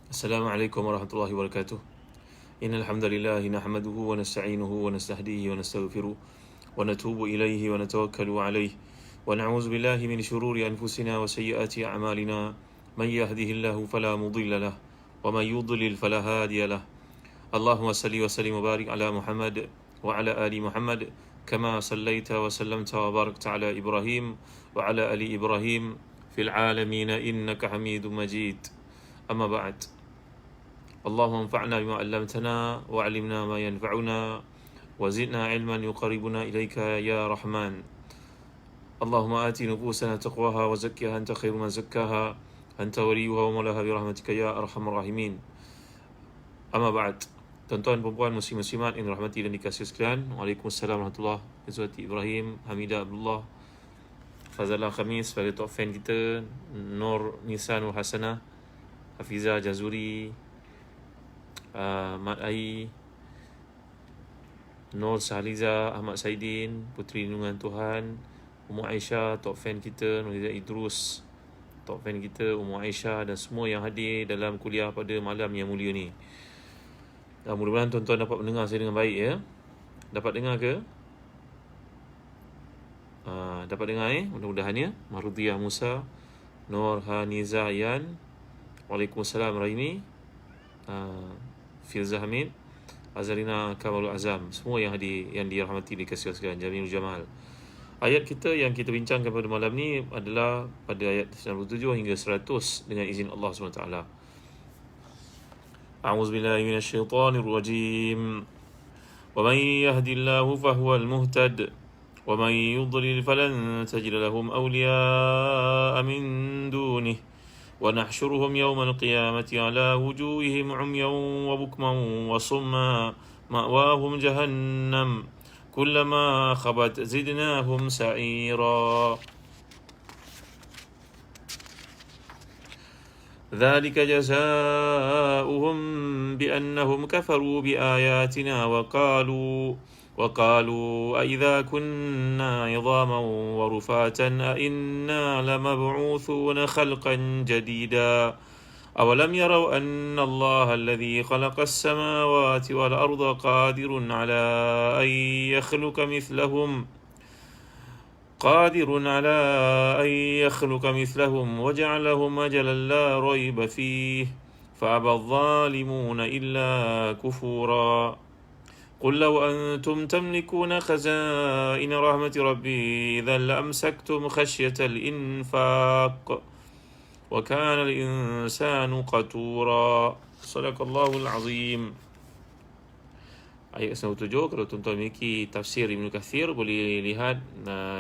Assalamualaikum warahmatullahi wabarakatuh. Innal hamdalillah nahmaduhu wa nasta'inuhu wa nastahdihi wa nastaghfiruh wa natubu ilaihi wa natawakkalu alaihi wa na'udzu billahi min shururi anfusina wa sayyiati a'malina man yahdihillahu fala mudilla lahu wa man yudlil fala hadiya lahu. Allahumma salli wa sallim wa barik ala Muhammad wa ala ali Muhammad kama sallaita wa sallamta wa barakta ala Ibrahim wa ala ali Ibrahim fil alamin innaka Hamidum Majid. Amma ba'd. اللهم انفعنا بما علمتنا وعلمنا ما ينفعنا وزدنا علما يقربنا إليك يا رحمن. اللهم آت نفوسنا تقواها وزكها أنت خير من زكاها أنت وليها ومولاها برحمتك يا أرحم الراحمين. أما بعد. Tuan-tuan, perempuan, muslim-muslimat yang dirahmati dan dikasihi sekalian, Waalaikumsalam warahmatullahi wabarakatuh. Ibrahim, Hamidah, Abdullah, Fazalah Khamis sebagai top fan kita, Nur Nisan Nur Hasanah, Hafizah Jazuri, Mat Ai, Nur Sahliza, Ahmad Saidin, Puteri Lindungan Tuhan, Ummu Aisyah, top fan kita, Nuriza Idrus, top fan kita, Ummu Aisyah, dan semua yang hadir dalam kuliah pada malam yang mulia ni. Mudah-mudahan tuan-tuan dapat mendengar saya dengan baik ya. Dapat dengar ke? Dapat dengar mudah-mudahan ya. Marudiyah Musa, Nur Haniza Yan, Waalaikumsalam Rahimi, Filza Hamid, Azalina Kamalul Azam, semua yang hadir, yang dirahmati, dikasihi sekalian, Jamilul Jamal. Ayat kita yang kita bincangkan pada malam ni adalah pada ayat 97 hingga 100 dengan izin Allah SWT. A'udzubillahi minasyaitonir rajim. Wa may yahdillahu fahuwal muhtad wa may yudlil falan tajid lahum awliya'a min dunihi ونحشرهم يوم القيامة على وجوههم عميا وبكما وصما مأواهم جهنم كلما خبت زدناهم سعيرا ذلك جزاؤهم بأنهم كفروا بآياتنا وقالوا أئذا كنا عظاما ورفاتا أئنا لمبعوثون خلقا جديدا أولم يروا أن الله الذي خلق السماوات والأرض قادر على أن يخلق مثلهم وجعلهم أجلا لا ريب فيه فأبى الظالمون إلا كفورا قل لو أنتم تملكون خزائن رحمة ربي إذا لأمسكتم خشية الإنفاق وكان الإنسان قتورا. صدق الله العظيم. Ayat 97, kalau tuan-tuan memiliki tafsir Ibn Kathir, boleh lihat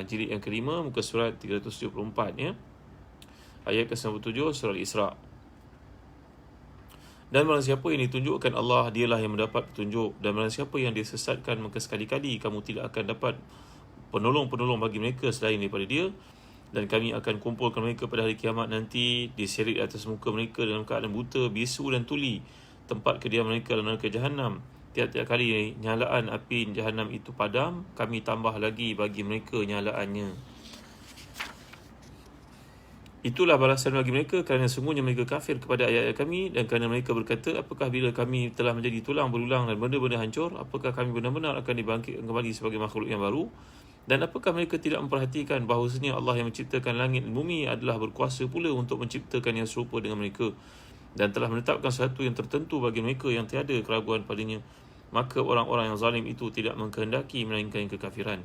jilid yang kelima, muka surat 374 ya. Ayat ke-97 surah Al-Isra. Dan barang siapa yang ditunjukkan Allah, dialah yang mendapat petunjuk. Dan barang siapa yang disesatkan, maka sekali-kali kamu tidak akan dapat penolong-penolong bagi mereka selain daripada dia. Dan kami akan kumpulkan mereka pada hari kiamat nanti, diseret atas muka mereka dalam keadaan buta, bisu dan tuli. Tempat kediaman mereka dalam neraka Jahannam. Tiap-tiap kali nyalaan api Jahannam itu padam, kami tambah lagi bagi mereka nyalaannya. Itulah balasan bagi mereka kerana sungguhnya mereka kafir kepada ayat-ayat kami, dan kerana mereka berkata, apakah bila kami telah menjadi tulang berulang dan benda-benda hancur, apakah kami benar-benar akan dibangkitkan kembali sebagai makhluk yang baru? Dan apakah mereka tidak memperhatikan bahawasanya Allah yang menciptakan langit dan bumi adalah berkuasa pula untuk menciptakan yang serupa dengan mereka, dan telah menetapkan sesuatu yang tertentu bagi mereka yang tiada keraguan padanya? Maka orang-orang yang zalim itu tidak mengkehendaki melainkan kekafiran.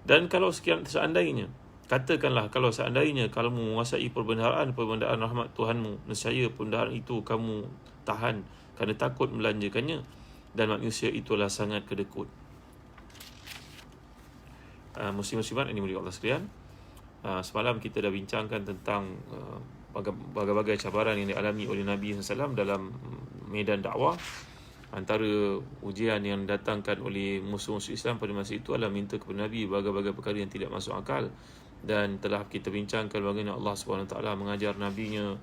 Dan kalau seandainya, katakanlah, kalau seandainya kamu menguasai perbendaharaan rahmat Tuhanmu, nescaya perbendaharaan itu kamu tahan kerana takut melanjakannya, dan manusia itulah sangat kedekut. Muslim-muslimat ini mulia Allah sekalian, semalam kita dah bincangkan tentang berbagai cabaran yang dialami oleh Nabi SAW dalam medan dakwah. Antara ujian yang datangkan oleh musuh-musuh Islam pada masa itu adalah minta kepada Nabi berbagai-bagai perkara yang tidak masuk akal. Dan telah kita bincangkan bagaimana Allah SWT mengajar Nabi-Nya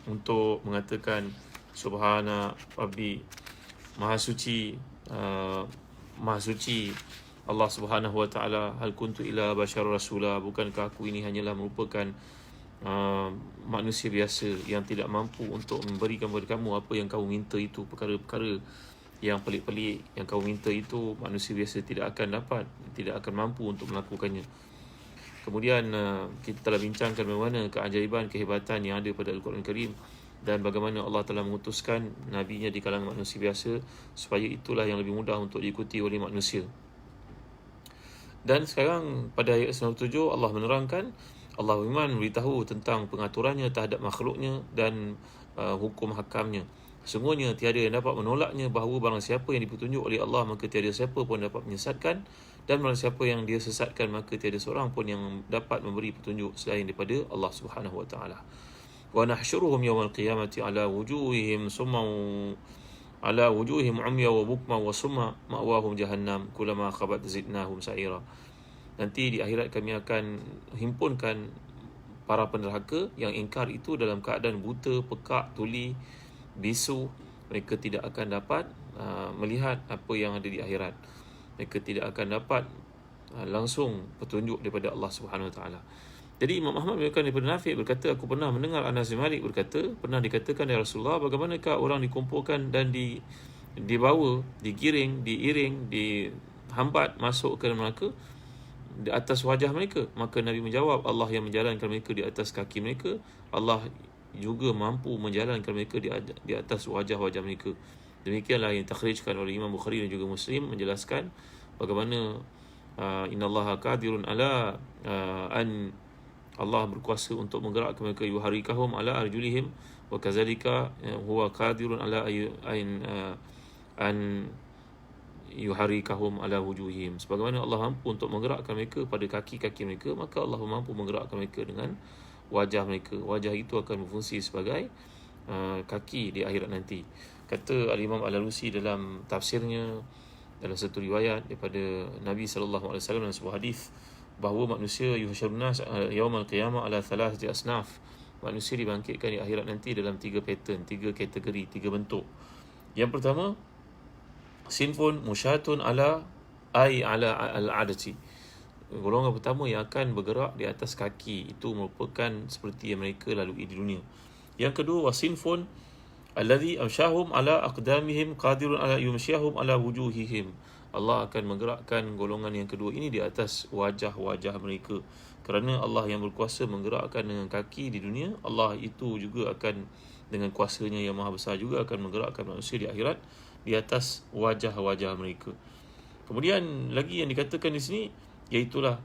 untuk mengatakan Subhana Rabbi, Maha suci Allah Subhanahu Wa Taala, hal kuntu ila bashar rasula, bukankah aku ini hanyalah merupakan manusia biasa yang tidak mampu untuk memberikan kepada kamu apa yang kamu minta itu. Perkara-perkara yang pelik-pelik yang kamu minta itu, manusia biasa tidak akan dapat, tidak akan mampu untuk melakukannya. Kemudian kita telah bincangkan bagaimana keajaiban, kehebatan yang ada pada Al-Quran Karim, dan bagaimana Allah telah mengutuskan Nabi-Nya di kalangan manusia biasa, supaya itulah yang lebih mudah untuk diikuti oleh manusia. Dan sekarang pada ayat 97 Allah menerangkan, Allah memang memberitahu tentang pengaturannya terhadap makhluknya dan hukum hakamnya. Sungguhnya tiada yang dapat menolaknya, bahawa barang siapa yang dipetunjuk oleh Allah, maka tiada siapa pun dapat menyesatkan, dan barang siapa yang dia sesatkan, maka tiada seorang pun yang dapat memberi petunjuk selain daripada Allah Subhanahu wa taala. Wa nahsyuruhum yawmal qiyamati ala wujuhihim umya wa bukma wa summa ma'wahum jahannam kullama khabat zidnahum sa'ira. Nanti di akhirat kami akan himpunkan para penderhaka yang ingkar itu dalam keadaan buta, pekak, tuli, bisu. Mereka tidak akan dapat melihat apa yang ada di akhirat. Mereka tidak akan dapat langsung petunjuk daripada Allah Subhanahu Wa Taala. Jadi Imam Ahmad meriwayatkan daripada Nafi' berkata, aku pernah mendengar Anas bin Malik berkata, pernah dikatakan ya Rasulullah, bagaimanakah orang dikumpulkan dan dibawa, digiring, diiring, dihambat masuk ke neraka di atas wajah mereka? Maka Nabi menjawab, Allah yang menjalankan mereka di atas kaki mereka, Allah juga mampu menjalankan mereka di atas wajah-wajah mereka. Demikianlah yang takhrijkan oleh Imam Bukhari dan juga Muslim, menjelaskan bagaimana innallaha qadirun ala an Allah berkuasa untuk menggerakkan mereka, yuharikahum ala arjulihim wa kadzalika huwa qadirun ala an yuharikahum ala wujuhihim. Sebagaimana Allah mampu untuk menggerakkan mereka pada kaki-kaki mereka, maka Allah mampu menggerakkan mereka dengan wajah mereka. Wajah itu akan berfungsi sebagai kaki di akhirat nanti. Kata Al-Imam Al-Alusi dalam tafsirnya, dalam satu riwayat daripada Nabi SAW dalam sebuah hadis, bahawa manusia yuhsyarun nas yaumal qiyamah ala thalathati asnaf. Manusia dibangkitkan di akhirat nanti dalam 3 pattern, 3 kategori, 3 bentuk. Yang pertama, sinfun musyatun ala al-adati. Golongan pertama yang akan bergerak di atas kaki, itu merupakan seperti yang mereka lalui di dunia. Yang kedua, wasinfun alladhi amsyahum ala aqdamihim qadirun ala yumsyahum ala wujuhihim. Allah akan menggerakkan golongan yang kedua ini di atas wajah-wajah mereka. Kerana Allah yang berkuasa menggerakkan dengan kaki di dunia, Allah itu juga akan dengan kuasanya yang maha besar juga akan menggerakkan manusia di akhirat di atas wajah-wajah mereka. Kemudian lagi yang dikatakan di sini, iaitulah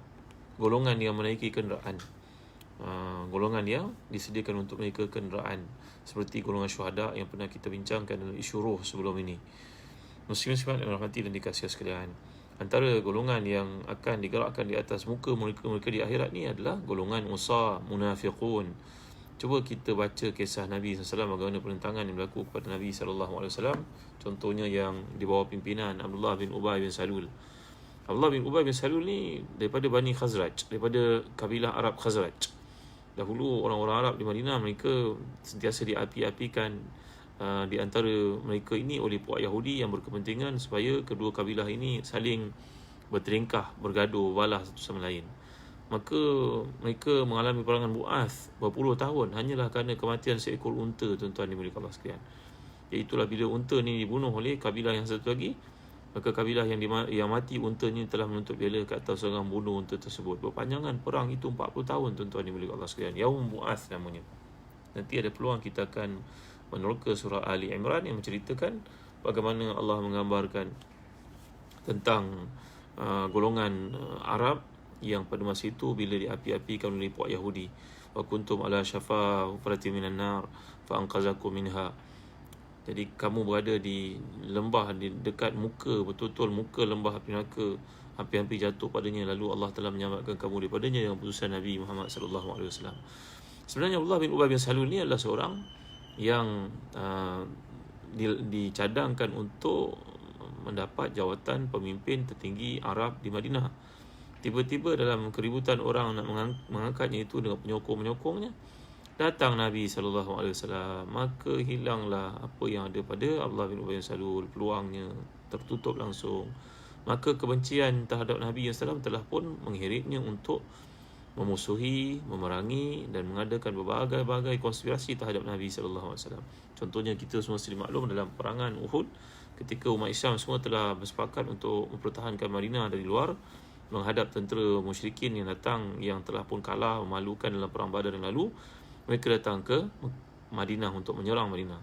golongan yang menaiki kenderaan. Golongan yang disediakan untuk mereka kenderaan, seperti golongan syuhada yang pernah kita bincangkan dalam isu ruh sebelum ini. Muslim-muslimat yang dirahmati dan dikasihi sekalian, antara golongan yang akan digerakkan di atas muka mereka di akhirat ni adalah golongan usa, munafiqun. Cuba kita baca kisah Nabi SAW, bagaimana perentangan yang berlaku kepada Nabi SAW. Contohnya yang di bawah pimpinan Abdullah bin Ubay bin Salul. Abdullah bin Ubay bin Salul ni daripada Bani Khazraj, daripada kabilah Arab Khazraj. Dahulu orang-orang Arab di Madinah, mereka sentiasa diapi-apikan di antara mereka ini oleh puak Yahudi yang berkepentingan supaya kedua kabilah ini saling berteringkah, bergaduh, balas satu sama lain. Maka mereka mengalami perangan Bu'ath berpuluh tahun hanyalah kerana kematian seekor unta, tuan-tuan dimuliakan Allah sekalian. Iaitulah bila unta ni dibunuh oleh kabilah yang satu lagi, maka kabilah yang mati untanya telah menuntut bela ke atas seorang bunuh unta tersebut. Berpanjangan perang itu 40 tahun, tuan-tuan dimuliakan Allah sekalian. Yaum Bu'ath namanya. Nanti ada peluang kita akan meneroka surah Ali Imran yang menceritakan bagaimana Allah menggambarkan tentang golongan Arab yang pada masa itu bila diapi-apikan oleh puak Yahudi. Wa kuntum ala syafa hufratin minan nar fa anqazakum minha. Jadi kamu berada di lembah, di dekat muka, betul-betul muka lembah api neraka, hampir-hampir jatuh padanya, lalu Allah telah menyelamatkan kamu daripadanya dengan putusan Nabi Muhammad sallallahu alaihi wasallam. Sebenarnya Abdullah bin Ubay bin Salul ni adalah seorang yang dicadangkan untuk mendapat jawatan pemimpin tertinggi Arab di Madinah. Tiba-tiba dalam keributan orang nak mengangkatnya itu dengan penyokong-penyokongnya, datang Nabi SAW, maka hilanglah apa yang ada pada Abdullah bin Ubay bin Salul, peluangnya tertutup langsung. Maka kebencian terhadap Nabi SAW telah pun mengheritnya untuk memusuhi, memerangi dan mengadakan berbagai-bagai konspirasi terhadap Nabi SAW. Contohnya kita semua sedia maklum dalam perangan Uhud, ketika umat Islam semua telah bersepakat untuk mempertahankan Madinah dari luar menghadap tentera musyrikin yang datang, yang telah pun kalah memalukan dalam perang Badar yang lalu. Mereka datang ke Madinah untuk menyerang Madinah.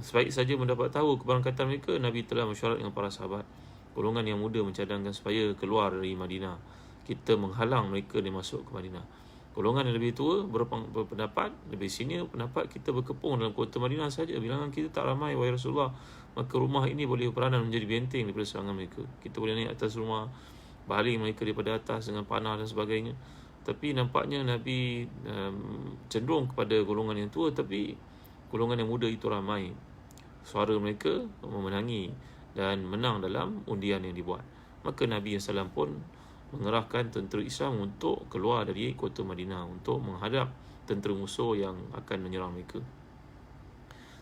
Sebaik saja mendapat tahu keberangkatan mereka, Nabi telah mesyuarat dengan para sahabat, golongan yang muda mencadangkan supaya keluar dari Madinah. Kita menghalang mereka dari masuk ke Madinah. Golongan yang lebih tua berpendapat, lebih senior pendapat, kita berkepung dalam kota Madinah saja. Bilangan kita tak ramai, wahai Rasulullah, maka rumah ini boleh peranan menjadi benteng daripada serangan mereka. Kita boleh naik atas rumah, baling mereka daripada atas dengan panah dan sebagainya. Tapi nampaknya Nabi cenderung kepada golongan yang tua, tapi golongan yang muda itu ramai. Suara mereka memenangi dan menang dalam undian yang dibuat. Maka Nabi SAW pun mengerahkan tentera Islam untuk keluar dari kota Madinah untuk menghadap tentera musuh yang akan menyerang mereka.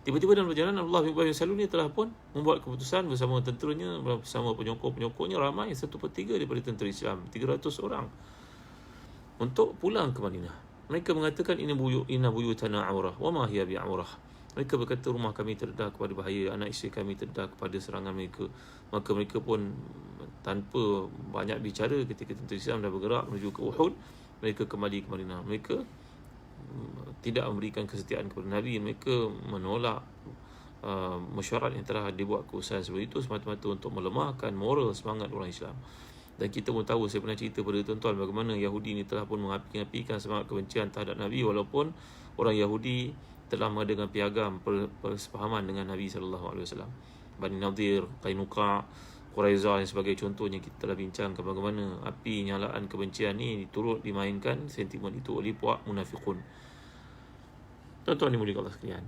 Tiba-tiba dalam perjalanan, Abdullah bin Ubay bin Salul ni telah pun membuat keputusan bersama tenteranya, bersama penyokong-penyokongnya ramai 1/3 daripada tentera Islam, 300 orang, untuk pulang ke Madinah. Mereka mengatakan, inna buyutana aurah wa ma hiya bi'aurah. Mereka berkata, rumah kami terdedah kepada bahaya, anak isteri kami terdedah kepada serangan mereka. Maka mereka pun tanpa banyak bicara, ketika tentera Islam dah bergerak menuju ke Uhud, mereka kembali ke Madinah. Mereka tidak memberikan kesetiaan kepada Nabi. Mereka menolak mesyuarat yang telah dibuat keputusan seperti itu semata-mata untuk melemahkan moral semangat orang Islam. Dan kita pun tahu, saya pernah cerita pada tuan-tuan bagaimana Yahudi ni telah pun mengapi-apikan semangat kebencian terhadap Nabi, walaupun orang Yahudi telah mengadakan piagam persepahaman dengan Nabi SAW. Bani Nadir, Qainuqa, Quraizah dan sebagai contohnya. Kita telah bincangkan bagaimana api nyalaan kebencian ni turut dimainkan sentimen itu oleh puak munafiqun. Tuan-tuan dimuliakan Allah sekalian,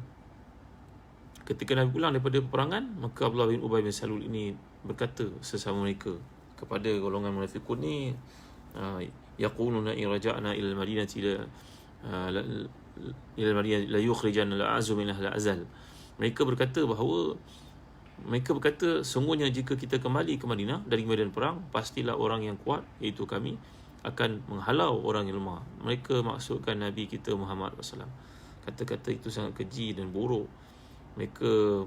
ketika Nabi pulang daripada peperangan, maka Abdullah bin Ubay bin Salul ini berkata sesama mereka kepada golongan munafiqun ni, yaquluna in raja'na ila al-madinati ila al-madinah la yukhrijanna al-a'zu min ahli azal. Mereka berkata sungguhnya jika kita kembali ke Madinah dari medan perang, pastilah orang yang kuat, iaitu kami, akan menghalau orang yang lemah. Mereka maksudkan Nabi kita Muhammad SAW. Kata-kata itu sangat keji dan buruk. Mereka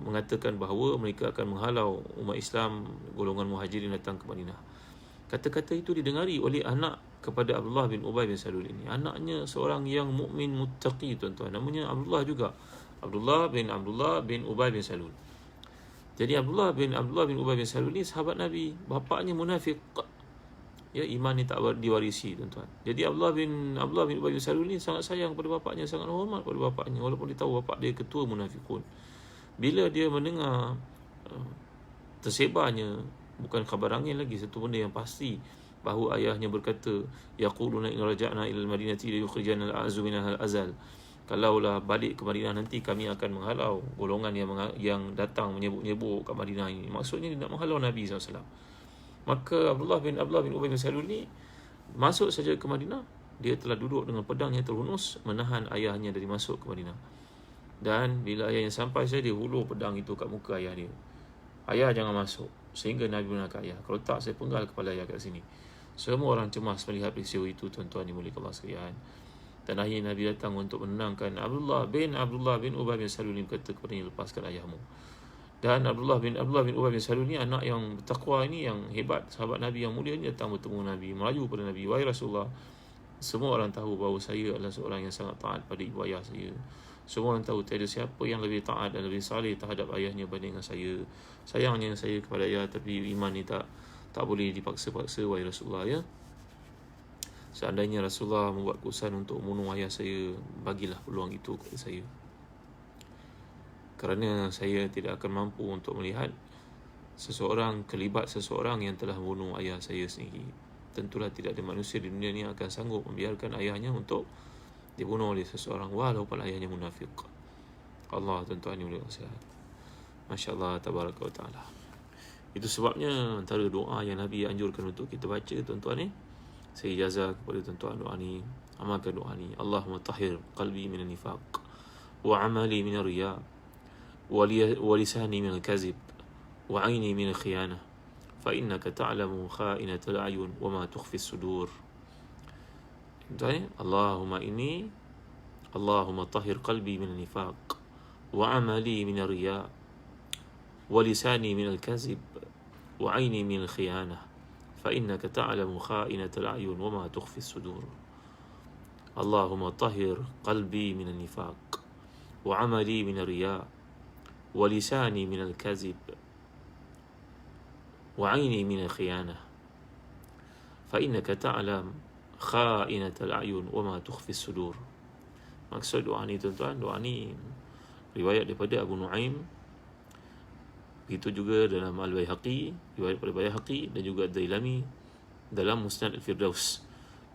mengatakan bahawa mereka akan menghalau umat Islam, golongan muhajirin datang ke Madinah. Kata-kata itu didengari oleh anak kepada Abdullah bin Ubay bin Salul ini. Anaknya seorang yang mukmin muttaqi, tuan-tuan. Namanya Abdullah juga. Abdullah bin Ubay bin Salul. Jadi Abdullah bin Ubay bin Salul ni sahabat Nabi. Bapaknya munafik. Ya, iman ni tak diwarisi, tuan-tuan. Jadi Abdullah bin Ubay bin Salul ni sangat sayang kepada bapaknya, sangat hormat kepada bapaknya, walaupun dia tahu bapak dia ketua munafikun. Bila dia mendengar tersebarnya, bukan khabar angin lagi, satu benda yang pasti, bahawa ayahnya berkata, yaquluna in raja'na ila al-madinati la yukhrijanna al-a'zu min al-azal. Kalaulah balik ke Madinah nanti, kami akan menghalau golongan yang datang menyebuk-nyebuk kat Madinah ini. Maksudnya dia nak menghalau Nabi SAW. Maka Abdullah bin Ubay bin Salul ni masuk saja ke Madinah, dia telah duduk dengan pedangnya terhunus menahan ayahnya dari masuk ke Madinah. Dan bila ayahnya sampai saja, dia hulur pedang itu kat muka ayah dia. Ayah jangan masuk, sehingga Nabi menangkap ayah. Kalau tak, saya penggal kepala ayah kat sini. Semua orang cemas melihat peristiwa itu, tuan-tuan dimuliakan Allah sekalian. Dan akhirnya Nabi datang untuk menenangkan Abdullah bin Ubay bin Salul ni, berkata kepadanya, lepaskan ayahmu. Dan Abdullah bin Ubay bin Salul ni, anak yang bertakwa ini, yang hebat, sahabat Nabi yang mulia ni, datang bertemu Nabi, melaju pada Nabi. Wahai Rasulullah, semua orang tahu bahawa saya adalah seorang yang sangat taat pada ibu ayah saya. Semua orang tahu tiada siapa yang lebih taat dan lebih saleh terhadap ayahnya bandingkan saya. Sayangnya saya kepada ayah, tapi iman ni tak boleh dipaksa-paksa, wahai Rasulullah, ya. Seandainya Rasulullah membuat keputusan untuk membunuh ayah saya, bagilah peluang itu kepada saya. Kerana saya tidak akan mampu untuk melihat kelibat seseorang yang telah membunuh ayah saya sendiri. Tentulah tidak ada manusia di dunia ni akan sanggup membiarkan ayahnya untuk dibunuh oleh seseorang, walaupun ayahnya munafik. Allah, tuan-tuan ni boleh rasa. Masya Allah, tabaraka wa ta'ala. Itu sebabnya antara doa yang Nabi anjurkan untuk kita baca, tuan-tuan ni, saya ijazah kepada tuan-tuan doa ni, amalkan doa ni. Allahumma tahhir qalbi minan nifaq, wa amali minar riya, wa lisani minal kazib, wa aini minal khiyanah, fa innaka ta'lamu kha'inatal a'yun wa ma tukhfi as-sudur. Tuan, Allahumma tahhir qalbi min nifaq wa amali min riya wa lisani min al-kazib wa aini min al-khiyanah fa innaka ta'lamu kha'inatal a'yun wa ma tukhfi as-sudur. Allahumma tahhir qalbi min nifaq wa amali min riya wa lisani min al-kazib wa aini min al-khiyanah fa innaka ta'lam kha'inatal a'yun wa ma tukhfi as-sudur. Maksud doa ni tuan-tuan, doa ni riwayat daripada Abu Nuaim, itu juga dalam Al-Baihaqi, riwayat daripada Baihaqi, dan juga Ad-Dailami dalam Musnad Al-Firdaus,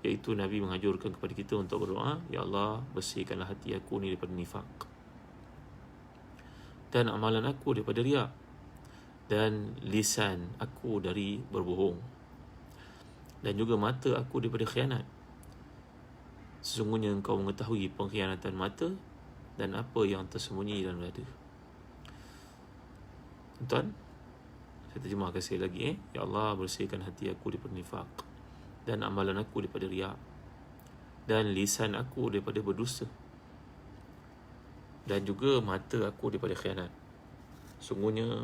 iaitu Nabi menganjurkan kepada kita untuk berdoa, ya Allah, bersihkanlah hati aku ni daripada nifaq, dan amalan aku daripada riya, dan lisan aku dari berbohong, dan juga mata aku daripada khianat. Sesungguhnya engkau mengetahui pengkhianatan mata dan apa yang tersembunyi dalam dada. Tuan, saya terjemahkan sekali lagi. Ya Allah, bersihkan hati aku daripada nifaq, dan amalan aku daripada riya, dan lisan aku daripada berdusta, dan juga mata aku daripada khianat. Sungguhnya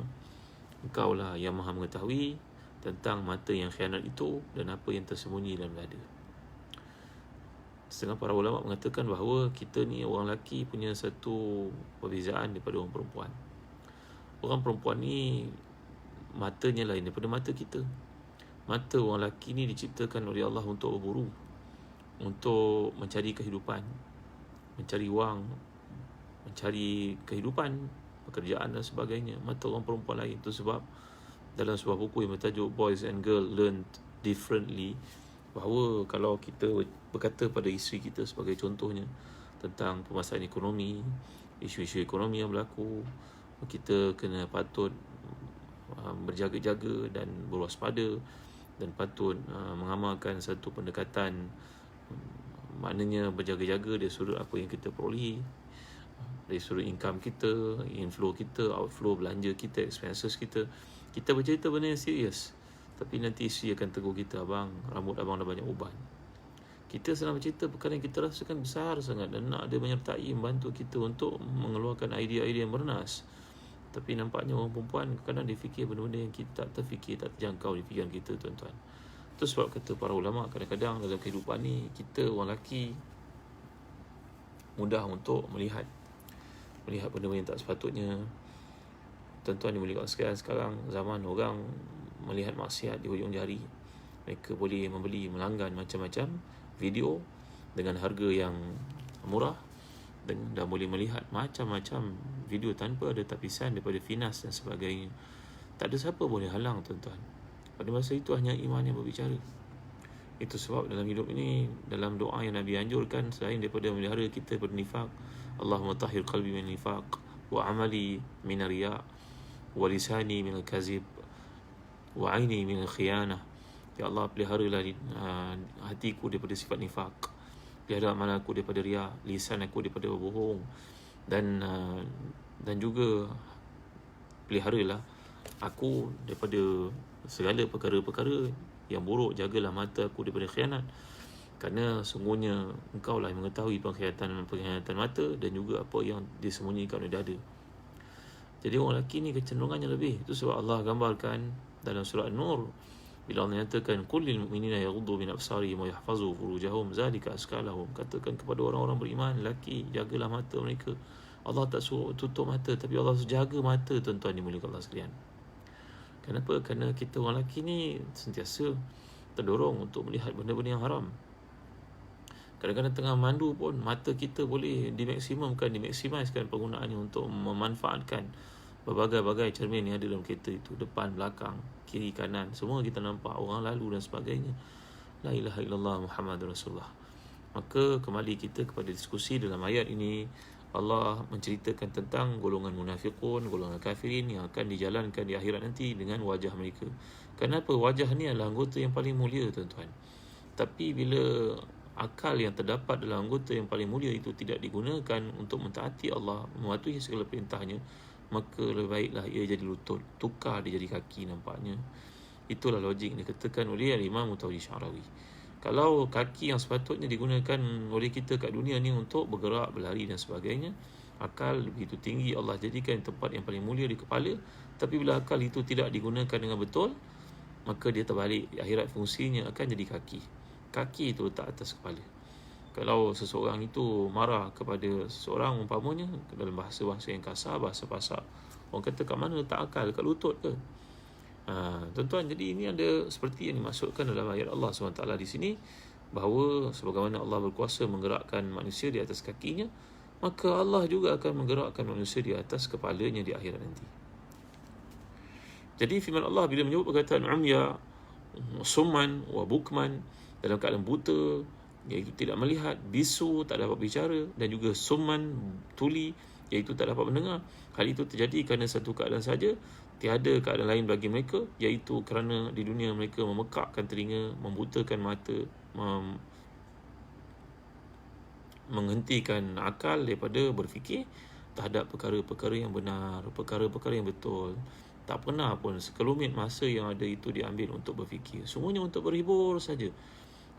engkau lah yang maha mengetahui tentang mata yang khianat itu dan apa yang tersembunyi dalam dada. Setengah para ulama mengatakan bahawa kita ni orang lelaki punya satu perbezaan daripada orang perempuan. Orang perempuan ni matanya lain daripada mata kita. Mata orang lelaki ni diciptakan oleh Allah untuk berburu, untuk mencari kehidupan, mencari wang, mencari kehidupan, pekerjaan dan sebagainya. Mata orang perempuan lain. Itu sebab dalam sebuah buku yang bertajuk Boys and Girls Learn Differently, bahawa kalau kita berkata pada isteri kita sebagai contohnya tentang permasalahan ekonomi, isu-isu ekonomi yang berlaku, kita kena patut berjaga-jaga dan berwaspada, dan patut mengamalkan satu pendekatan, maknanya berjaga-jaga dari sudut apa yang kita perolehi, dari sudut income kita, inflow kita, outflow, belanja kita, expenses kita. Kita bercerita benda yang serius, tapi nanti isteri akan tegur kita, abang, rambut abang dah banyak uban. Kita sedang bercerita perkara yang kita rasakan besar sangat dan nak ada menyertai, membantu kita untuk mengeluarkan idea-idea yang bernas. Tapi nampaknya orang perempuan kadang-kadang dia fikir benda-benda yang kita tak terfikir, tak terjangkau di fikiran kita, tuan-tuan. Itu sebab kata para ulama, kadang-kadang dalam kehidupan ni, kita orang lelaki mudah untuk melihat benda-benda yang tak sepatutnya. Tuan-tuan dimuliakan sekalian, sekarang zaman orang melihat maksiat di hujung jari. Mereka boleh membeli, melanggan macam-macam video dengan harga yang murah, dan boleh melihat macam-macam video tanpa ada tapisan daripada Finas dan sebagainya. Tak ada siapa boleh halang, tuan-tuan. Pada masa itu hanya iman yang berbicara. Itu sebab dalam hidup ini, dalam doa yang Nabi anjurkan, selain daripada melihara kita daripada nifaq, Allahumma tahhir qalbi min nifaq wa amali min riya wa lisani min al-kazib wa aini min al-khiyanah. Ya Allah, peliharalah hatiku daripada sifat nifaq, pelihara amalan aku daripada riya, lisan aku daripada berbohong, dan juga peliharalah aku daripada segala perkara-perkara yang buruk. Jagalah mata aku daripada khianat, kerana sungguhnya engkau lah yang mengetahui pengkhianatan mata dan juga apa yang disembunyikan oleh dada. Jadi orang lelaki ni kecenderungannya lebih. Itu sebab Allah gambarkan dalam surah An-Nur, bila Allah nyatakan kullil mu'minina yaghuddu min absarihim wa yahfazu furujahum zalika azkalahum. Katakan kepada orang-orang beriman, lelaki, jagalah mata mereka. Allah tak suruh tutup mata, tapi Allah suruh jaga mata, tuan-tuan dimuliakan Allah sekalian. Kenapa? Kerana kita orang lelaki ni sentiasa terdorong untuk melihat benda-benda yang haram. Kadang-kadang tengah mandu pun mata kita boleh dimaksimiskan penggunaannya untuk memanfaatkan berbagai-bagai cermin yang ada dalam kereta itu, depan, belakang, kiri, kanan, semua kita nampak, orang lalu dan sebagainya. La ilaha illallah Muhammadur Rasulullah. Maka kembali kita kepada diskusi dalam ayat ini. Allah menceritakan tentang golongan munafiqun, golongan kafirin yang akan dijalankan di akhirat nanti dengan wajah mereka. Kenapa? Wajah ni adalah anggota yang paling mulia, tuan-tuan. Tapi bila akal yang terdapat dalam anggota yang paling mulia itu tidak digunakan untuk mentaati Allah, mematuhi segala perintahnya, maka lebih baiklah ia jadi lutut, tukar dia jadi kaki nampaknya. Itulah logik yang dikatakan oleh Imam Mutawalli Sya'rawi. Kalau kaki yang sepatutnya digunakan oleh kita kat dunia ni untuk bergerak, berlari dan sebagainya, akal begitu tinggi Allah jadikan tempat yang paling mulia di kepala. Tapi bila akal itu tidak digunakan dengan betul, maka dia terbalik. Di akhirat fungsinya akan jadi kaki. Kaki itu letak atas kepala. Kalau seseorang itu marah kepada seseorang umpamanya dalam bahasa-bahasa yang kasar, bahasa pasar, orang kata kat mana letak akal? Kat lutut ke? Tuan-tuan, jadi ini ada seperti yang dimaksudkan dalam ayat Allah SWT di sini, bahawa sebagaimana Allah berkuasa menggerakkan manusia di atas kakinya, maka Allah juga akan menggerakkan manusia di atas kepalanya di akhirat nanti. Jadi firman Allah bila menyebut perkataan umya, summan wa bukman, dalam keadaan buta, iaitu tidak melihat, bisu, tak dapat bicara, dan juga summan, tuli, iaitu tak dapat mendengar. Hal itu terjadi kerana satu keadaan saja, tiada keadaan lain bagi mereka, iaitu kerana di dunia mereka memekakkan telinga, membutakan mata, menghentikan akal daripada berfikir terhadap perkara-perkara yang benar, perkara-perkara yang betul. Tak pernah pun sekelumit masa yang ada itu diambil untuk berfikir. Semuanya untuk berhibur saja.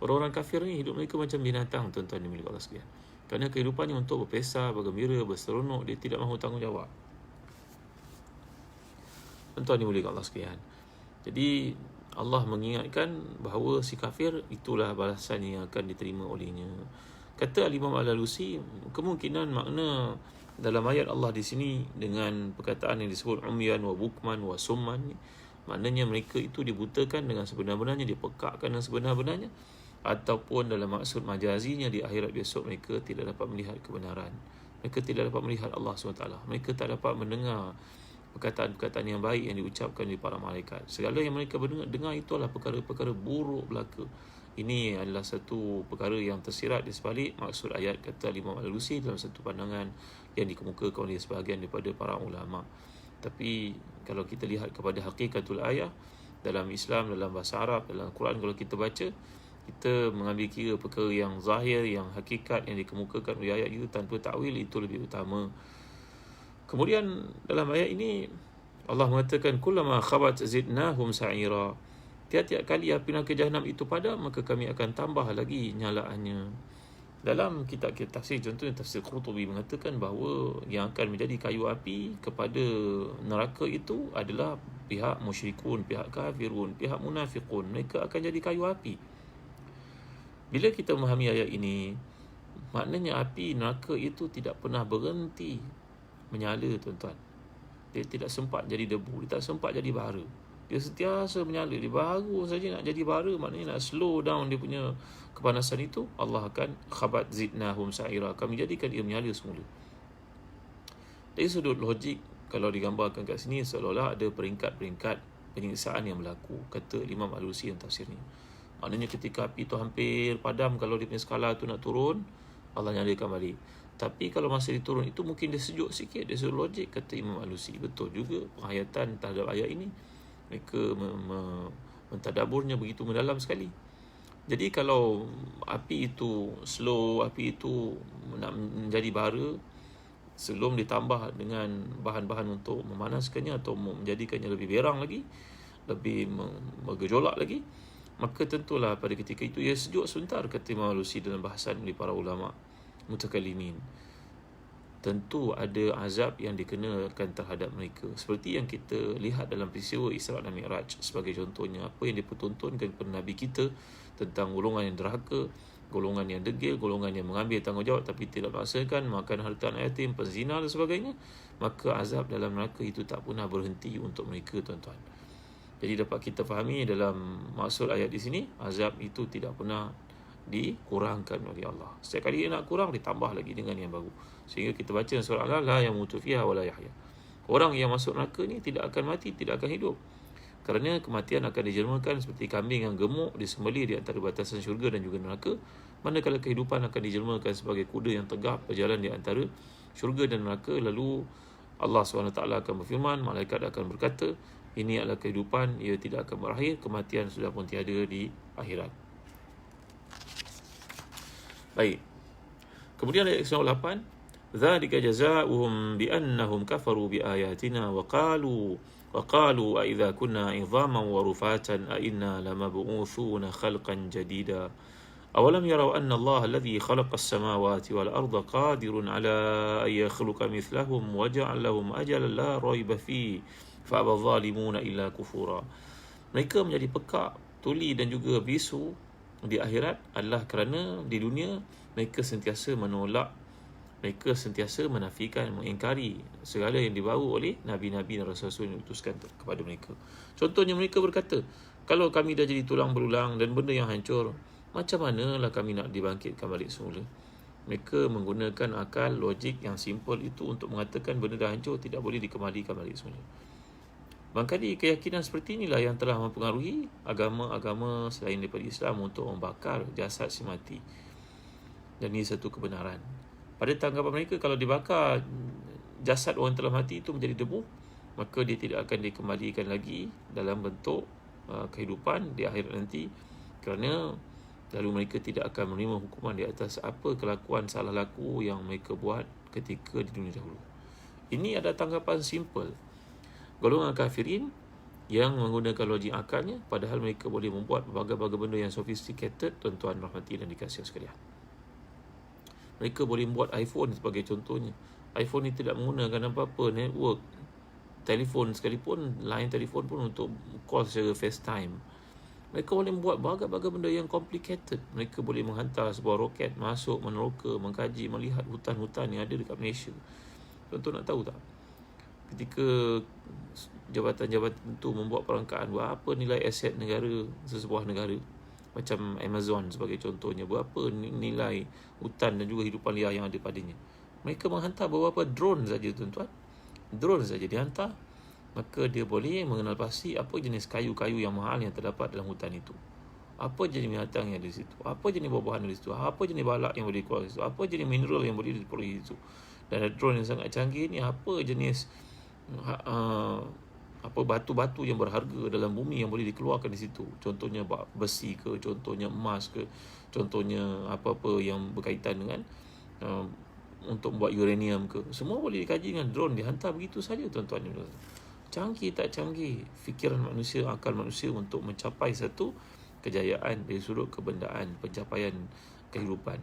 Orang-orang kafir ni hidup mereka macam binatang, tuan-tuan dimiliki Allah sekalian. Kerana kehidupannya untuk berpesta, bergembira, berseronok, dia tidak mahu tanggungjawab. Tuan-tuan dimiliki Allah sekalian. Jadi Allah mengingatkan bahawa si kafir itulah balasan yang akan diterima olehnya. Kata Al-Imam Al-Alusi, kemungkinan makna dalam ayat Allah di sini dengan perkataan yang disebut umyan wa bukman wa summan, maknanya mereka itu dibutakan dengan sebenar-benarnya, dipekakkan dengan sebenar-benarnya, ataupun dalam maksud majazinya di akhirat besok mereka tidak dapat melihat kebenaran, mereka tidak dapat melihat Allah SWT, mereka tak dapat mendengar perkataan-perkataan yang baik yang diucapkan oleh para malaikat. Segala yang mereka dengar itu adalah perkara-perkara buruk belaka. Ini adalah satu perkara yang tersirat di sebalik maksud ayat kata Imam Al-Alusi dalam satu pandangan yang dikemukakan oleh sebahagian daripada para ulama. Tapi kalau kita lihat kepada hakikatul ayat dalam Islam, dalam bahasa Arab, dalam Quran, kalau kita baca, kita mengambil kira perkara yang zahir, yang hakikat yang dikemukakan oleh ayat itu tanpa takwil, itu lebih utama. Kemudian dalam ayat ini Allah mengatakan kullama khabat zidnahum sa'ira. Tiap-tiap kali api neraka Jahannam itu padam, maka kami akan tambah lagi nyalaannya. Dalam kitab-kitab tafsir, contohnya tafsir Qurtubi mengatakan bahawa yang akan menjadi kayu api kepada neraka itu adalah pihak musyrikun, pihak kafirun, pihak munafiqun. Mereka akan jadi kayu api. Bila kita memahami ayat ini, maknanya api neraka itu tidak pernah berhenti menyala, tuan-tuan. Dia tidak sempat jadi debu, dia tak sempat jadi bara. Dia sentiasa menyala. Dia baru saja nak jadi bara, maknanya nak slow down dia punya kepanasan itu, Allah akan khabat zidnahum sa'ira, kami jadikan dia menyala semula. Dari sudut logik, kalau digambarkan kat sini, seolah-olah ada peringkat-peringkat penyiksaan yang berlaku, kata Imam Al-Alusi yang tafsir ni. Maknanya ketika api tu hampir padam, kalau dia punya skala tu nak turun, Allah nyalakan balik. Tapi kalau masa dia turun itu mungkin dia sejuk sikit. Dia sudut logik, kata Imam Al-Alusi. Betul juga penghayatan terhadap ayat ini. Mereka mentadaburnya begitu mendalam sekali. Jadi kalau api itu slow, api itu nak menjadi bara, sebelum ditambah dengan bahan-bahan untuk memanaskannya atau menjadikannya lebih berang lagi, lebih bergejolak lagi, maka tentulah pada ketika itu ia sejuk sebentar, kata Imam Al-Alusi dalam bahasan oleh para ulama mutakalimin. Tentu ada azab yang dikenakan terhadap mereka, seperti yang kita lihat dalam peristiwa Isra' dan Mi'raj sebagai contohnya. Apa yang dipertontonkan kepada Nabi kita tentang golongan yang derhaka, golongan yang degil, golongan yang mengambil tanggungjawab tapi tidak melaksanakan, makan harta anak yatim, penzina dan sebagainya, maka azab dalam neraka itu tak pernah berhenti untuk mereka, tuan-tuan. Jadi dapat kita fahami dalam maksud ayat di sini, azab itu tidak pernah dikurangkan oleh Allah. Setiap kali dia nak kurang, ditambah lagi dengan yang baru. Sehingga kita baca surah Al-Alaq, la yamutu fiha wa la yahya. Orang yang masuk neraka ni tidak akan mati, tidak akan hidup. Kerana kematian akan dijelmakan seperti kambing yang gemuk disembelih di antara batasan syurga dan juga neraka. Manakala kehidupan akan dijelmakan sebagai kuda yang tegap berjalan di antara syurga dan neraka. Lalu Allah SWT akan berfirman, malaikat akan berkata, ini adalah kehidupan, ia tidak akan berakhir, kematian sudah pun tiada di akhirat. Baik. Kemudian ayat 8, dzalika jazaohum biannahum kafaru biayatina wa qalu a idza kunna idhaman wa rufatan a inna lamab'uthuna khalqan jadida awalam yarau anna Allah alladhi khalaqa as-samawati wal arda qadirun ala an yakhluqa mithlahum wa ja'ala lahum ajalan la rayba fihi fa aba adh-dhalimuna illa kufura. Mereka menjadi pekak, tuli dan juga bisu di akhirat adalah kerana di dunia mereka sentiasa menolak, mereka sentiasa menafikan, mengingkari segala yang dibawa oleh nabi-nabi dan rasul-rasul yang diutuskan kepada mereka. Contohnya mereka berkata, kalau kami dah jadi tulang berulang dan benda yang hancur, macam manalah kami nak dibangkitkan balik semula? Mereka menggunakan akal logik yang simple itu untuk mengatakan benda dah hancur, tidak boleh dikembalikan balik semula. Barangkali keyakinan seperti inilah yang telah mempengaruhi agama-agama selain daripada Islam untuk membakar jasad si mati. Dan ini satu kebenaran. Pada tanggapan mereka, kalau dibakar jasad orang telah mati itu menjadi debu, maka dia tidak akan dikembalikan lagi dalam bentuk kehidupan di akhirat nanti, kerana lalu mereka tidak akan menerima hukuman di atas apa kelakuan salah laku yang mereka buat ketika di dunia dahulu. Ini ada tanggapan simple golongan kafirin yang menggunakan logik akalnya, padahal mereka boleh membuat berbagai-bagai benda yang sophisticated, tuan-tuan rahmati dan dikasihi sekalian. Mereka boleh membuat iPhone sebagai contohnya. iPhone ni tidak menggunakan apa-apa network telefon sekalipun, line telefon pun untuk call secara FaceTime. Mereka boleh membuat berbagai-bagai benda yang complicated. Mereka boleh menghantar sebuah roket masuk, meneroka, mengkaji, melihat hutan-hutan yang ada dekat Malaysia. Tuan-tuan nak tahu tak? Ketika jabatan-jabatan itu membuat perangkaan, berapa nilai aset negara, sesebuah negara macam Amazon sebagai contohnya, berapa nilai hutan dan juga hidupan liar yang ada padanya. Mereka menghantar beberapa drone saja, tuan-tuan. Drone saja dihantar, maka dia boleh mengenal pasti apa jenis kayu-kayu yang mahal yang terdapat dalam hutan itu, apa jenis binatang yang ada di situ, apa jenis buah-buahan di situ, apa jenis balak yang boleh keluar di situ, apa jenis mineral yang boleh diperoleh di situ. Dan drone yang sangat canggih ni, apa jenis apa batu-batu yang berharga dalam bumi yang boleh dikeluarkan di situ. Contohnya besi ke, contohnya emas ke, contohnya apa-apa yang berkaitan dengan untuk membuat uranium ke. Semua boleh dikaji dengan drone, dihantar begitu saja, tuan-tuan. Canggih tak canggih fikiran manusia, akal manusia untuk mencapai satu kejayaan dari sudut kebendaan, pencapaian kehidupan.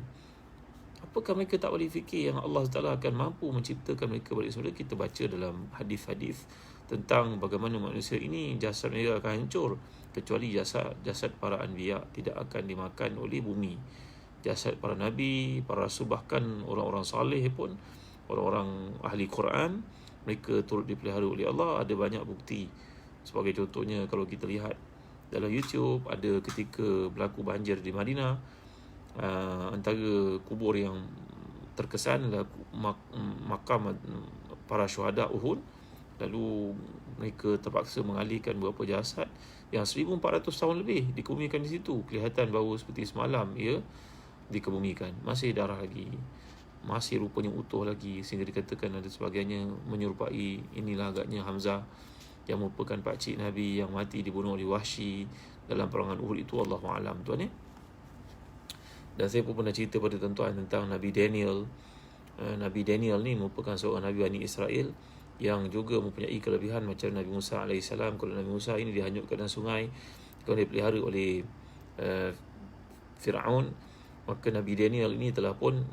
Apakah mereka tak boleh fikir yang Allah Taala akan mampu menciptakan mereka balik semula? Kita baca dalam hadis-hadis tentang bagaimana manusia ini jasad mereka akan hancur, kecuali jasad para anbiya tidak akan dimakan oleh bumi. Jasad para nabi, para rasul, bahkan orang-orang saleh pun, orang-orang ahli Quran, mereka turut dipelihara oleh Allah. Ada banyak bukti. Sebagai contohnya, kalau kita lihat dalam YouTube, ada ketika berlaku banjir di Madinah, antara kubur yang terkesan adalah makam para syuhada Uhud. Lalu mereka terpaksa mengalihkan beberapa jasad yang 1400 tahun lebih dikebumikan di situ. Kelihatan baru seperti semalam ia dikebumikan, masih darah lagi, masih rupanya utuh lagi, sehingga dikatakan ada sebagainya menyerupai inilah agaknya Hamzah yang merupakan pakcik Nabi yang mati dibunuh oleh Wahsy dalam perangan Uhud itu. Allahu a'lam, tuan ya. Dan saya pun pernah cerita pada tuan-tuan tentang Nabi Daniel. Nabi Daniel ni merupakan seorang Nabi Bani Israel yang juga mempunyai kelebihan macam Nabi Musa AS. Kalau Nabi Musa ini dihanyutkan dalam sungai, kemudian dipelihara oleh Fir'aun, maka Nabi Daniel ini telah pun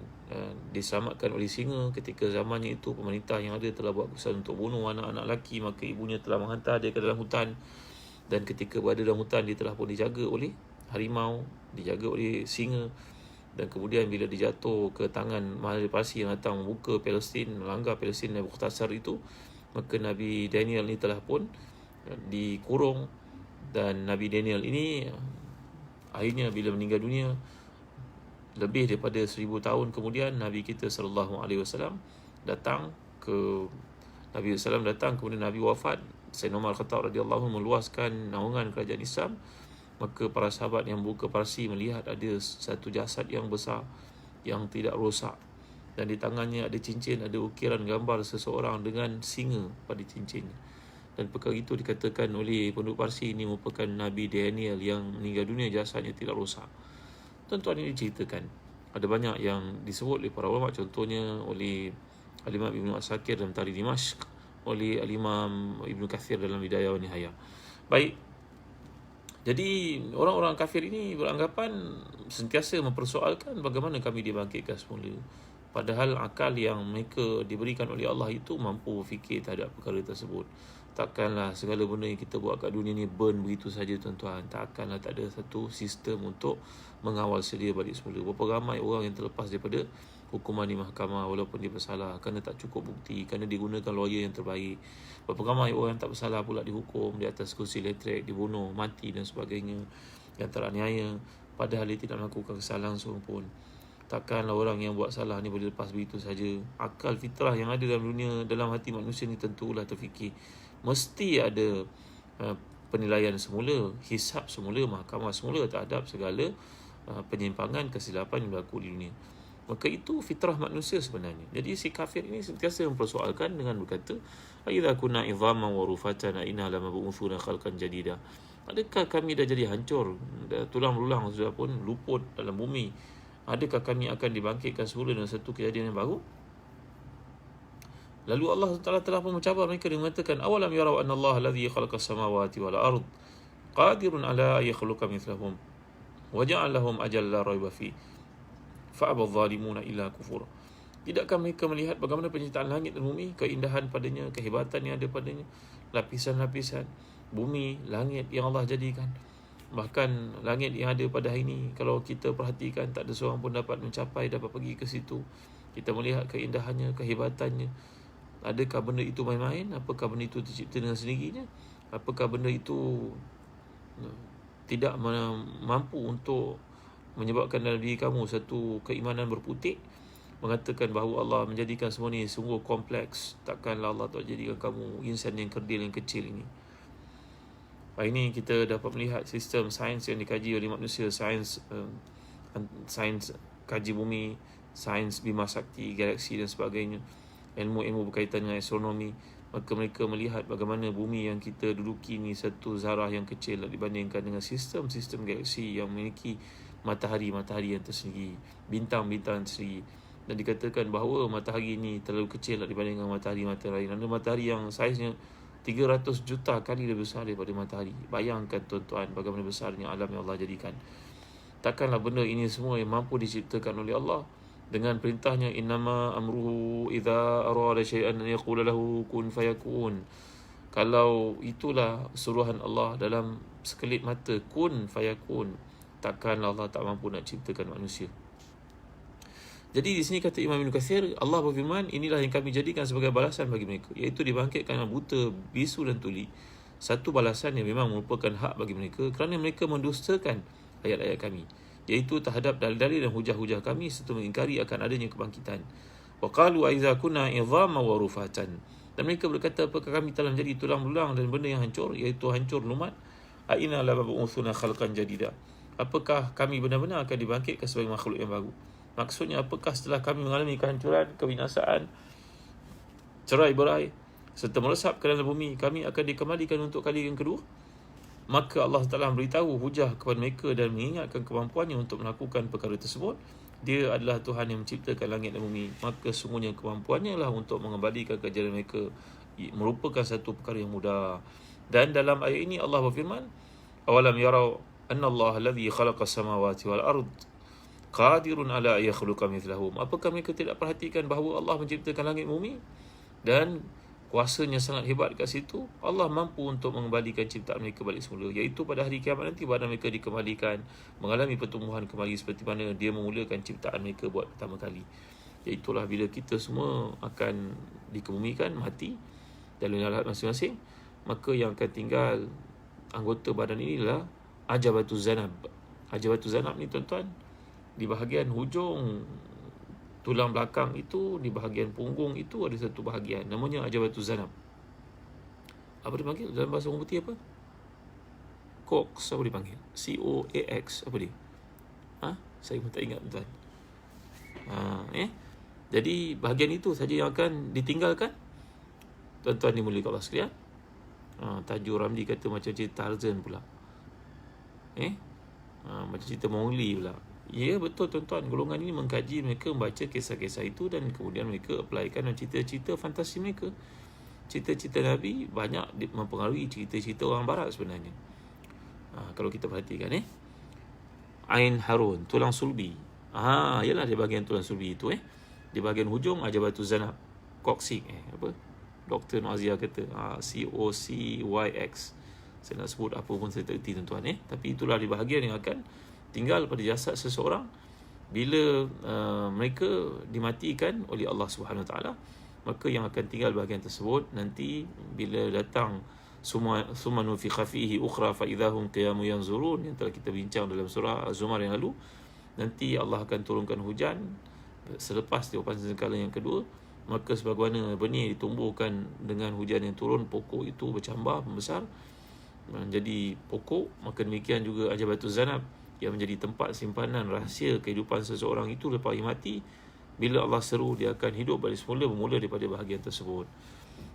diselamatkan oleh singa. Ketika zamannya itu pemerintah yang ada telah buat keputusan untuk bunuh anak-anak lelaki, maka ibunya telah menghantar dia ke dalam hutan. Dan ketika berada dalam hutan, dia telah pun dijaga oleh harimau, dijaga oleh singa. Dan kemudian bila dijatuh ke tangan Mahdi Parsi yang datang membuka Palestin, melanggar Palestin dan Mukhtasar itu, maka Nabi Daniel ni telah pun dikurung. Dan Nabi Daniel ini akhirnya bila meninggal dunia, lebih daripada 1000 tahun kemudian, Nabi kita SAW datang ke Nabi SAW datang, kemudian Nabi wafat. Sayyidina Umar Khattab radhiyallahu anhu meluaskan naungan kerajaan Islam. Maka para sahabat yang buka Parsi melihat ada satu jasad yang besar yang tidak rosak, dan di tangannya ada cincin, ada ukiran gambar seseorang dengan singa pada cincinnya. Dan perkara itu dikatakan oleh penduduk Parsi ini merupakan Nabi Daniel yang meninggal dunia, jasadnya tidak rosak. Tuan-tuan, ini diceritakan Ada banyak yang disebut oleh para ulama, contohnya oleh Al-Imam Ibn Asakir dalam Tarikh Dimashq, oleh Al-Imam Ibn Kathir dalam Bidayah wa Nihayah. Baik, jadi orang-orang kafir ini beranggapan sentiasa mempersoalkan bagaimana kami dibangkitkan semula. Padahal akal yang mereka diberikan oleh Allah itu mampu fikir terhadap perkara tersebut. Takkanlah segala benda yang kita buat kat dunia ni burn begitu saja tuan-tuan. Takkanlah tak ada satu sistem untuk mengawal sedia balik semula. Berapa ramai orang yang terlepas daripada hukuman di mahkamah walaupun dia bersalah kerana tak cukup bukti, kerana digunakan lawyer yang terbaik. Berapa ramai orang yang tak bersalah pula dihukum di atas kursi elektrik, dibunuh, mati dan sebagainya, yang teraniaya padahal dia tidak melakukan kesalahan seorang pun. Takkanlah orang yang buat salah ni boleh lepas begitu saja. Akal fitrah yang ada dalam dunia, dalam hati manusia ni tentulah terfikir. Mesti ada penilaian semula, hisab semula, mahkamah semula terhadap segala penyimpangan, kesilapan yang berlaku di dunia. Maka itu fitrah manusia sebenarnya. Jadi si kafir ini sentiasa mempersoalkan dengan berkata, "Aidza kunna idhaman wa rufatan inna lamab'utsuna khalqan jadida." Adakah kami dah jadi hancur, dah tulang belulang sudah pun luput dalam bumi? Adakah kami akan dibangkitkan semula dengan satu kejadian yang baru? Lalu Allah Taala telah pun mencabar mereka dengan mengatakan, "Awalam yarau anna Allah alladhi khalaqas samawati wal ard qadirun ala an yakhluqa mithlahum wa ja'ala lahum ajalan la raiba fi fa'aba adh-dhalimuna illa kufur." Tidakkah mereka melihat bagaimana penciptaan langit dan bumi, keindahan padanya, kehebatan yang ada padanya, lapisan-lapisan bumi, langit yang Allah jadikan. Bahkan langit yang ada pada hari ini, kalau kita perhatikan, tak ada seorang pun dapat mencapai, dapat pergi ke situ. Kita melihat keindahannya, kehebatannya. Adakah benda itu main-main? Apakah benda itu tercipta dengan sendirinya? Apakah benda itu tidak mampu untuk menyebabkan dalam diri kamu satu keimanan berputik, mengatakan bahawa Allah menjadikan semua ni sungguh kompleks? Takkanlah Allah tak jadikan kamu insan yang kerdil, yang kecil ini. Hari ini kita dapat melihat sistem sains yang dikaji oleh manusia, sains kaji bumi, sains bima sakti, galaksi dan sebagainya, ilmu-ilmu berkaitan dengan astronomi. Maka mereka melihat bagaimana bumi yang kita duduki ni satu zarah yang kecil dibandingkan dengan sistem-sistem galaksi yang memiliki matahari-matahari yang tersendiri, bintang-bintang tersendiri. Dan dikatakan bahawa matahari ni terlalu kecil dibandingkan matahari-matahari lain. Ada matahari yang saiznya 300 juta kali lebih besar daripada matahari. Bayangkan tuan-tuan bagaimana besarnya alam yang Allah jadikan. Takkanlah benda ini semua yang mampu diciptakan oleh Allah dengan perintahnya, innama amruhu idza arada syai'an an yaqula lahu kun fayakun. Kalau itulah suruhan Allah dalam sekelip mata, kun fayakun, takkanlah Allah tak mampu nak ciptakan manusia. Jadi di sini kata Imam Ibn Kathir, Allah berfirman, inilah yang kami jadikan sebagai balasan bagi mereka, iaitu dibangkitkan buta, bisu dan tuli. Satu balasan yang memang merupakan hak bagi mereka kerana mereka mendustakan ayat-ayat kami, iaitu terhadap dalil-dalil dan hujah-hujah kami serta mengingkari akan adanya kebangkitan. Wa qalu aiza kunna idhaman wa rufatan. Dan mereka berkata, apakah kami telah menjadi tulang belulang dan benda yang hancur, iaitu hancur lumat? Aina la mab'utsuna khalqan jadida. Apakah kami benar-benar akan dibangkitkan sebagai makhluk yang baru? Maksudnya, apakah setelah kami mengalami kehancuran, kebinasaan, cerai-berai serta meresap ke dalam bumi, kami akan dikembalikan untuk kali yang kedua? Maka Allah Ta'ala memberitahu hujah kepada mereka dan mengingatkan kemampuannya untuk melakukan perkara tersebut. Dia adalah Tuhan yang menciptakan langit dan bumi. Maka sungguhnya kemampuannya lah untuk mengembalikan kejadian mereka merupakan satu perkara yang mudah. Dan dalam ayat ini Allah berfirman, awalam yarau anna Allah alladhi khalaqas samawati wal ard qadirun ala yakhluqa mithlahum. Apakah mereka tidak perhatikan bahawa Allah menciptakan langit bumi dan kuasanya sangat hebat kat situ? Allah mampu untuk mengembalikan ciptaan mereka balik semula, iaitu pada hari kiamat nanti, badan mereka dikembalikan mengalami pertumbuhan kembali seperti mana dia memulakan ciptaan mereka buat pertama kali. Iaitulah bila kita semua akan dikebumikan, mati dalam lahat masing-masing, maka yang akan tinggal anggota badan inilah ajabatuz zanab. Ajabatuz zanab ni tuan-tuan, di bahagian hujung tulang belakang itu, di bahagian punggung itu ada satu bahagian namanya ajabatuz zanab. Apa dipanggil dalam bahasa orang putih apa? Cox, apa dipanggil? COAX, apa dia? Saya pun tak ingat tuan. Jadi bahagian itu saja yang akan ditinggalkan. Tuan-tuan dimuliakan Allah sekalian. Tajuk Ramli kata macam cerita Tarzan pula. Macam cerita Mowgli pula. Ya, betul tuan-tuan. Golongan ini mengkaji, mereka membaca kisah-kisah itu dan kemudian mereka applykan dalam cerita-cerita fantasi mereka. Cerita-cerita Nabi banyak mempengaruhi cerita-cerita orang barat sebenarnya. Kalau kita perhatikan Ain Harun, tulang sulbi. Yalah di bahagian tulang sulbi itu di bahagian hujung Jabatu Zanab, Coccyx apa? Dr. Noazia kata COCYX. Saya nak sebut apa pun saya tak erti tuan-tuan tapi itulah di bahagian yang akan tinggal pada jasad seseorang bila mereka dimatikan oleh Allah Subhanahu Wa Taala. Maka yang akan tinggal bahagian tersebut nanti bila datang summa nufikha fihi ukhra fa idahum qiyamun yanzurun, yang telah kita bincang dalam surah Az-Zumar yang lalu. Nanti Allah akan turunkan hujan selepas tiupan sangkala yang kedua. Maka sebagaimana benih ditumbuhkan dengan hujan yang turun, pokok itu bercambah, membesar menjadi pokok, maka demikian juga Jabatu Zanab yang menjadi tempat simpanan rahsia kehidupan seseorang itu lepas mati. Bila Allah seru, dia akan hidup balik semula, bermula daripada bahagian tersebut.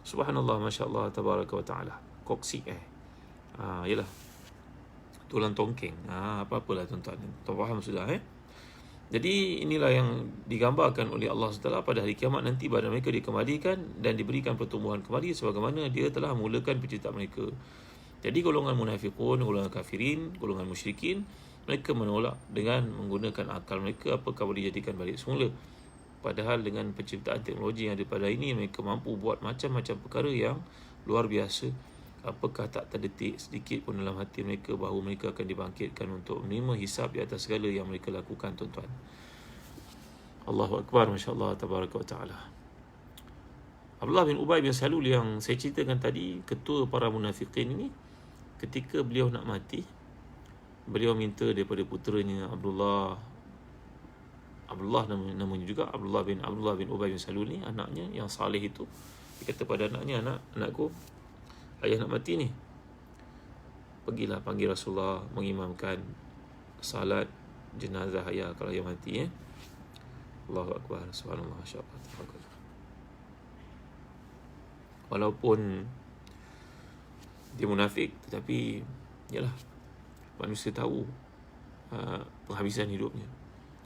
Subhanallah, Masya Allah, Tabaraka wa Ta'ala. Coccyx yalah, tulang tongkeng. Apa-apalah tuan-tuan, tuan faham sudah Jadi inilah yang digambarkan oleh Allah SWT pada hari kiamat nanti, badan mereka dikembalikan dan diberikan pertumbuhan kembali sebagaimana dia telah mulakan penciptaan mereka. Jadi golongan munafiqun, golongan kafirin, golongan musyrikin, mereka menolak dengan menggunakan akal mereka apakah boleh dijadikan balik semula. Padahal dengan penciptaan teknologi yang ada pada ini, mereka mampu buat macam-macam perkara yang luar biasa. Apakah tak terdetik sedikit pun dalam hati mereka bahawa mereka akan dibangkitkan untuk menerima hisab di atas segala yang mereka lakukan, tuan-tuan. Allahu Akbar, Masya Allah, Tabaraka wa Ta'ala. Abdullah bin Ubay bin Salul yang saya ceritakan tadi, ketua para munafiqin ini, ketika beliau nak mati, beliau minta daripada puteranya Abdullah namanya juga Abdullah bin Ubay bin Salul ni, anaknya yang saleh itu. Dia kata pada anaknya, anakku, ayah nak mati ni, pergilah panggil Rasulullah mengimamkan salat jenazah ayah kalau ayah mati Allahu Akbar, subhanallah, masya-Allah. Walaupun dia munafik, tetapi yalah, manusia tahu penghabisan hidupnya.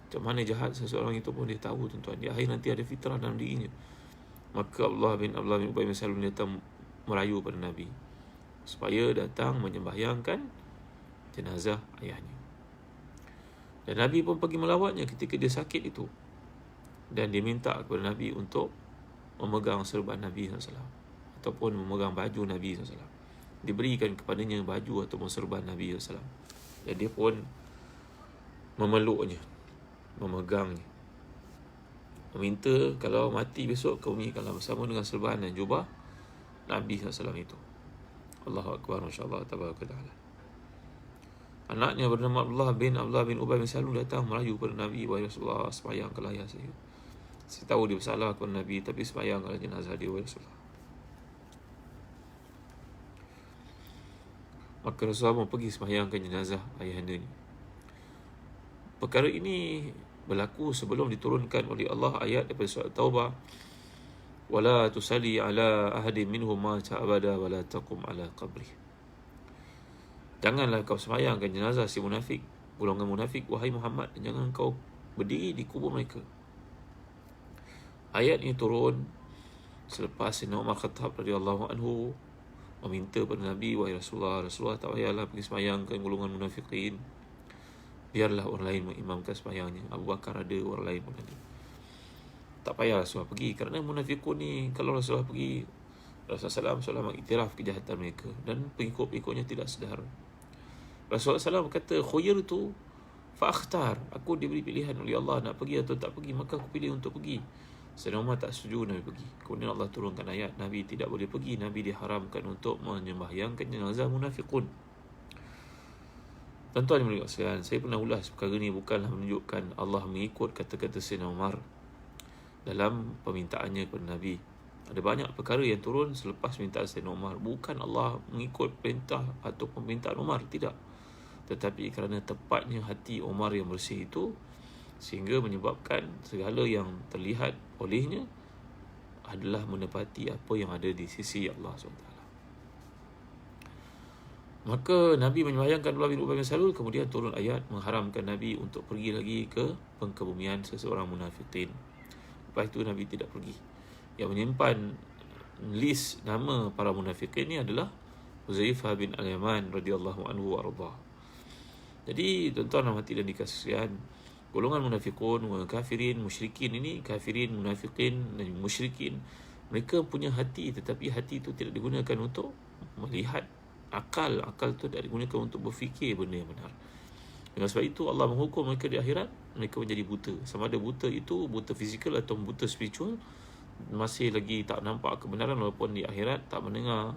Macam mana jahat seseorang itu pun dia tahu, tuan-tuan. Di akhir nanti ada fitrah dalam dirinya. Maka Abdullah bin Ubay bin Salul datang merayu pada Nabi supaya datang menyembahyangkan jenazah ayahnya. Dan Nabi pun pergi melawatnya ketika dia sakit itu, dan dia minta kepada Nabi untuk memegang serban Nabi SAW ataupun memegang baju Nabi SAW. Diberikan kepadanya baju ataupun serban Nabi SAW, dan dia pun memeluknya, memegangnya, meminta kalau mati besok kau kalau bersama dengan serban dan jubah Nabi SAW itu. Allahu Akbar, Masya Allah, Tabaraka Ta'ala. Anaknya bernama Abdullah bin Ubay bin Salul datang merayu kepada Nabi, wahai Rasulullah, sembahyangkanlah ayah saya. Saya tahu dia bersalah kepada Nabi, tapi sembahyangkanlah jenazah dia, wahai Rasulullah. Maka Rasulullah pergi sembahyangkan jenazah ayahnya ini. Perkara ini berlaku sebelum diturunkan oleh Allah ayat daripada surah Taubah, wala tusalli ala ahadin minhum mata abada wala taqum ala qabri. Janganlah kau sembahyangkan jenazah si munafik, golongan munafik, wahai Muhammad, dan jangan kau berdiri di kubur mereka. Ayat ini turun selepas Sayyidina Umar Khattab radhiyallahu anhu meminta pada Nabi, wahai Rasulullah, tak payahlah pergi sembahyangkan golongan munafikin, biarlah orang lain mengimamkan sembahyangnya. Abu Bakar ada, orang lain pun ada. Tak payah Rasulullah pergi, kerana munafikun ni kalau Rasulullah pergi, Rasulullah SAW mengiktiraf kejahatan mereka dan pengikut-pengikutnya tidak sedar. Rasulullah SAW kata, khuyirtu fa'akhtar, aku diberi pilihan oleh Allah nak pergi atau tak pergi, maka aku pilih untuk pergi. Sayyidina Umar tak setuju Nabi pergi. Kemudian Allah turunkan ayat, Nabi tidak boleh pergi, Nabi diharamkan untuk menyembahyangkan jenazah munafikun. Tuan-tuan yang mulia sekalian, saya pernah ulas perkara ni bukanlah menunjukkan Allah mengikut kata-kata Sayyidina Umar dalam permintaannya kepada Nabi. Ada banyak perkara yang turun selepas permintaan Sayyidina Umar. Bukan Allah mengikut perintah atau permintaan Umar, tidak. Tetapi kerana tepatnya hati Umar yang bersih itu, sehingga menyebabkan segala yang terlihat olehnya adalah menepati apa yang ada di sisi Allah SWT. Maka Nabi membayangkan Abdullah bin Ubay bin Salul, kemudian turun ayat mengharamkan Nabi untuk pergi lagi ke pengkebumian seseorang munafikin. Lepas itu Nabi tidak pergi. Yang menyimpan list nama para munafikin ni adalah Huzaifah bin Al-Yaman radhiyallahu anhu wa arda. Jadi tuan-tuan dan hati dan dikasihan, golongan munafikun, kafirin, musyrikin ini, kafirin, munafikin dan musyrikin, mereka punya hati, tetapi hati itu tidak digunakan untuk melihat. Akal itu tidak digunakan untuk berfikir benda yang benar. Dengan sebab itu Allah menghukum mereka di akhirat, mereka menjadi buta. Sama ada buta itu buta fizikal atau buta spiritual, masih lagi tak nampak kebenaran, walaupun di akhirat tak mendengar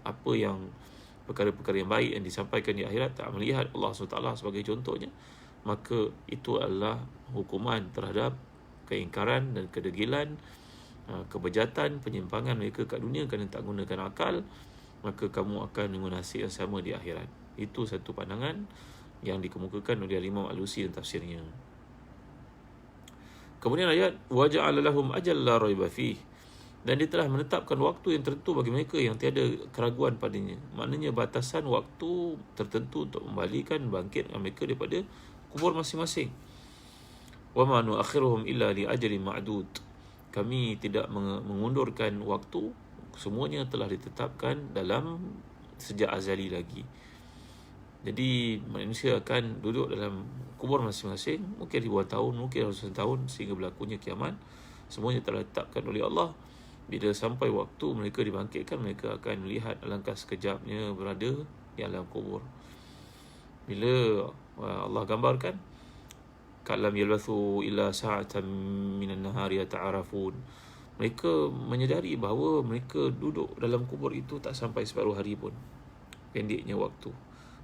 apa yang perkara-perkara yang baik yang disampaikan di akhirat, tak melihat Allah SWT sebagai contohnya, maka itu adalah hukuman terhadap keingkaran dan kedegilan, kebejatan, penyimpangan mereka kat dunia kerana tak gunakan akal. Maka kamu akan dengan nasib yang sama di akhirat. Itu satu pandangan yang dikemukakan oleh Imam Al-Alusi dan tafsirnya. Kemudian ayat waja'ala lahum ajal la raiba fih, dan dia telah menetapkan waktu yang tertentu bagi mereka yang tiada keraguan padanya. Maknanya batasan waktu tertentu untuk membalikan, bangkitkan mereka daripada kubur masing-masing. Wa ma nu'akhiruhum illa li ajalin ma'dud. Kami tidak mengundurkan waktu, semuanya telah ditetapkan dalam sejak azali lagi. Jadi manusia akan duduk dalam kubur masing-masing, mungkin ribuan tahun, mungkin ratusan tahun, sehingga berlakunya kiamat. Semuanya telah ditetapkan oleh Allah. Bila sampai waktu mereka dibangkitkan, mereka akan melihat alangkah sekejapnya berada di alam kubur. Bila Allah gambarkan, kalam yalbathu illa sa'atan minan nahari yata'arafun, mereka menyedari bahawa mereka duduk dalam kubur itu tak sampai separuh hari pun. Pendeknya waktu.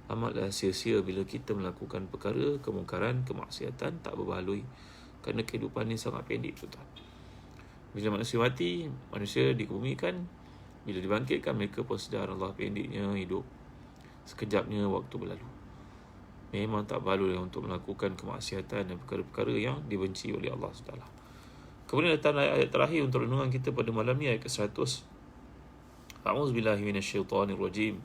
Amatlah sia-sia bila kita melakukan perkara kemungkaran, kemaksiatan, tak berbaloi. Kerana kehidupan ini sangat pendek, tuan. Bila manusia mati, manusia dikebumikan. Bila dibangkitkan, mereka pun sedar Allah pendeknya hidup. Sekejapnya waktu berlalu. Memang tak baloi untuk melakukan kemaksiatan dan perkara-perkara yang dibenci oleh Allah SWT. Kemudian datang ayat terakhir untuk renungan kita pada malam ni, ayat ke-100. A'udzubillahi minasyaitanirrajim.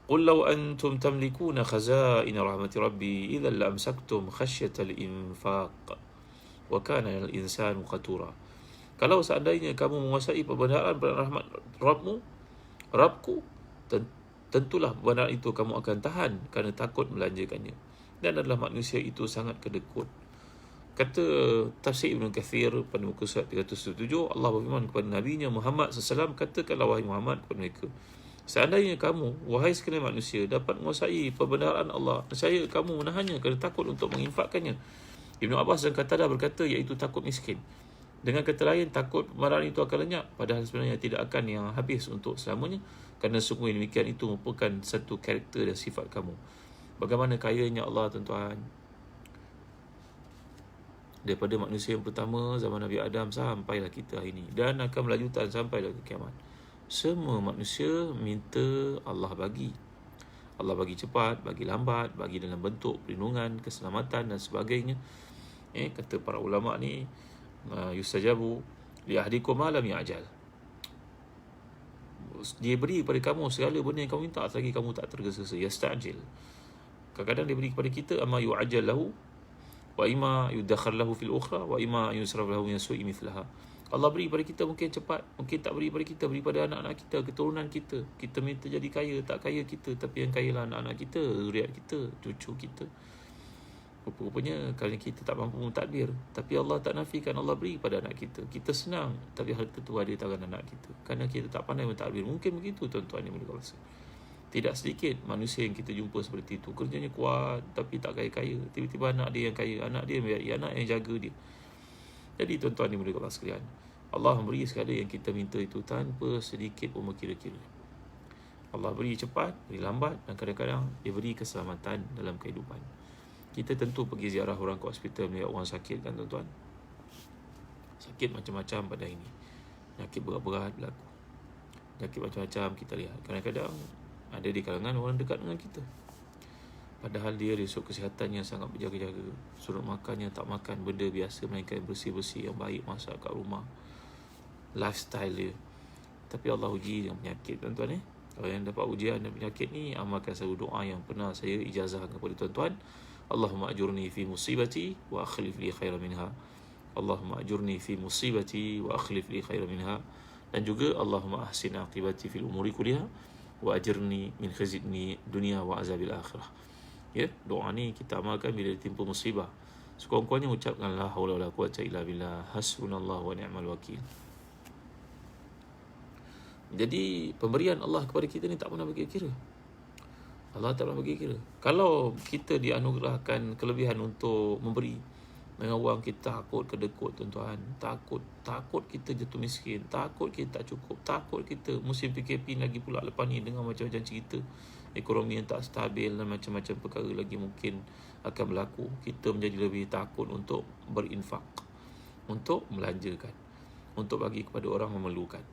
Qul law antum tamlikuna khazain rahmati rabbi idzal lamsaktum khasyatal infaq wa kana al-insanu qatura. Kalau seandainya kamu menguasai perbendaharaan rahmat Rabbku, tentulah perbendaharaan itu kamu akan tahan kerana takut melanjakannya. Dan adalah manusia itu sangat kedekut. Kata tafsir Ibn Kathir pada muka surat 307, Allah berfirman kepada Nabi-Nya Muhammad SAW, katakanlah wahai Muhammad kepada mereka, seandainya kamu, wahai sekalian manusia, dapat menguasai perbendaharaan Allah, nescaya kamu menahannya kerana takut untuk menginfakkannya. Ibn Abbas dan Qatadah berkata, iaitu takut miskin. Dengan kata lain, takut perbendaharaan itu akan lenyap, padahal sebenarnya tidak akan yang habis untuk selamanya, kerana sungguh demikian itu merupakan satu karakter dan sifat kamu. Bagaimana kayanya Allah, tuan-tuan. Daripada manusia yang pertama zaman Nabi Adam sampailah kita hari ini, dan akan berlanjutan sampailah ke kiamat. Semua manusia minta Allah bagi. Allah bagi cepat, bagi lambat, bagi dalam bentuk perlindungan, keselamatan dan sebagainya. Kata para ulama ni, yustajabu li ahdikum ma lam ya'jal. Dia beri kepada kamu segala benda yang kamu minta selagi kamu tak tergesa-gesa. Yasta'jil. Kadang-kadang dia beri kepada kita ama yu'ajjal lahu wa ima yudakhar lahu fil ukhra wa ima yusraf lahu min su'i mithlaha. Allah beri pada kita mungkin cepat, mungkin tak beri pada kita, beri pada anak-anak kita, keturunan kita. Kita minta jadi kaya, tak kaya kita, tapi yang kaya lah anak-anak kita, zuriat kita, cucu kita. Rupa-rupanya kerana kita tak mampu mentadbir, tapi Allah tak nafikan Allah beri pada anak kita. Kita senang, tapi harta tu ada di tangan anak kita, kerana kita tak pandai mentadbir. Mungkin begitu, tuan-tuan yang boleh rasa. Tidak sedikit manusia yang kita jumpa seperti itu, kerjanya kuat tapi tak kaya-kaya. Tiba-tiba anak dia yang kaya, anak dia anak yang jaga dia. Jadi tuan-tuan yang boleh Allah sekalian, Allah memberi segala yang kita minta itu tanpa sedikit pun kira-kira. Allah beri cepat, beri lambat, dan kadang-kadang dia beri keselamatan dalam kehidupan. Kita tentu pergi ziarah orang ke hospital melihat orang sakit, kan tuan-tuan. Sakit macam-macam pada ini. Sakit berat-berat berlaku. Sakit macam-macam kita lihat. Kadang-kadang ada di kalangan orang dekat dengan kita. Padahal dia esok kesihatannya sangat berjaga-jaga. Suruh makannya tak makan benda biasa, melainkan bersih-bersih yang baik, masak kat rumah. Lifestyle dia. Tapi Allah uji dengan penyakit, tuan-tuan. Kalau yang dapat ujian dan penyakit ni, amalkan selalu doa yang pernah saya ijazahkan kepada tuan-tuan. Allahumma ajurni fi musibati wa akhlif li khairan minha. Allahumma ajurni fi musibati wa akhlif li khairan minha. Dan juga Allahumma ahsin aqibati fil umuri kulliha wa ajirni min khizyi dunia wa azabil akhirah. Ya, doa ni kita amalkan bila ditimpa musibah. Sekurang-kurangnya ucapkan la haula wala quwwata illa billah, hasbunallahu wa ni'mal wakil. Jadi pemberian Allah kepada kita ni tak pernah bagi kira. Allah tak pernah bagi kira. Kalau kita dianugerahkan kelebihan untuk memberi dengan wang, kita takut kedekut tuan-tuan. Takut kita jatuh miskin. Takut kita tak cukup. Takut kita musim PKP lagi pula lepas ni dengan macam-macam cerita. Ekonomi yang tak stabil dan macam-macam perkara lagi mungkin akan berlaku. Kita menjadi lebih takut untuk berinfak, untuk melanjakan, untuk bagi kepada orang memerlukan.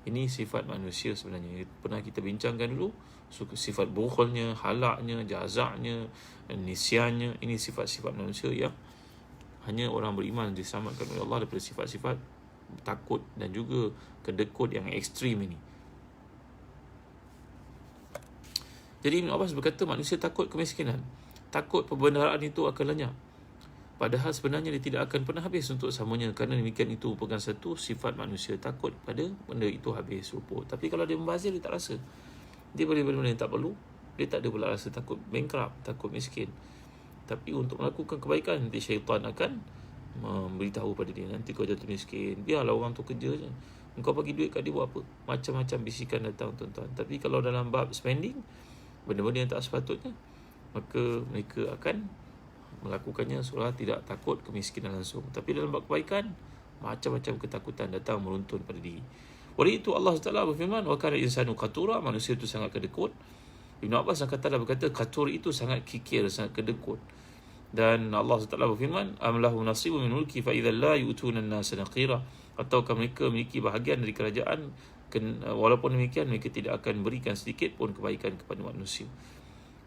Ini sifat manusia sebenarnya. Pernah kita bincangkan dulu. Sifat bukhulnya, halaknya, jazaknya, nisyannya. Ini sifat-sifat manusia yang hanya orang beriman diselamatkan oleh Allah daripada sifat-sifat takut dan juga kedekut yang ekstrim ini. Jadi Ibn Abbas berkata manusia takut kemiskinan, takut perbendaharaan itu akan lenyap. Padahal sebenarnya dia tidak akan pernah habis untuk selamanya, kerana demikian itu merupakan satu sifat manusia, takut pada benda itu habis, luput. Tapi kalau dia membazir, dia tak rasa. Dia boleh benda-benda yang tak perlu, dia tak ada pula rasa takut bankrupt, takut miskin. Tapi untuk melakukan kebaikan, nanti syaitan akan memberitahu pada dia, nanti kau jatuh miskin, biarlah orang tu kerja je, engkau bagi duit kat dia buat apa? Macam-macam bisikan datang tuan-tuan. Tapi kalau dalam bab spending, benda-benda yang tak sepatutnya, maka mereka akan melakukannya seolah tidak takut kemiskinan langsung. Tapi dalam bab kebaikan, macam-macam ketakutan datang meruntun pada diri. Oleh itu Allah Taala berfirman, wa kana insanu qatura, manusia itu sangat kedekut. Ibn Abbas kata qatur itu sangat kikir, sangat kedekut. Dan Allah Taala berfirman, am lahu nasibun min mulki fa idza la yu'tuna an-nasa naqira, ataukah mereka memiliki bahagian dari kerajaan, walaupun demikian mereka tidak akan berikan sedikit pun kebaikan kepada manusia.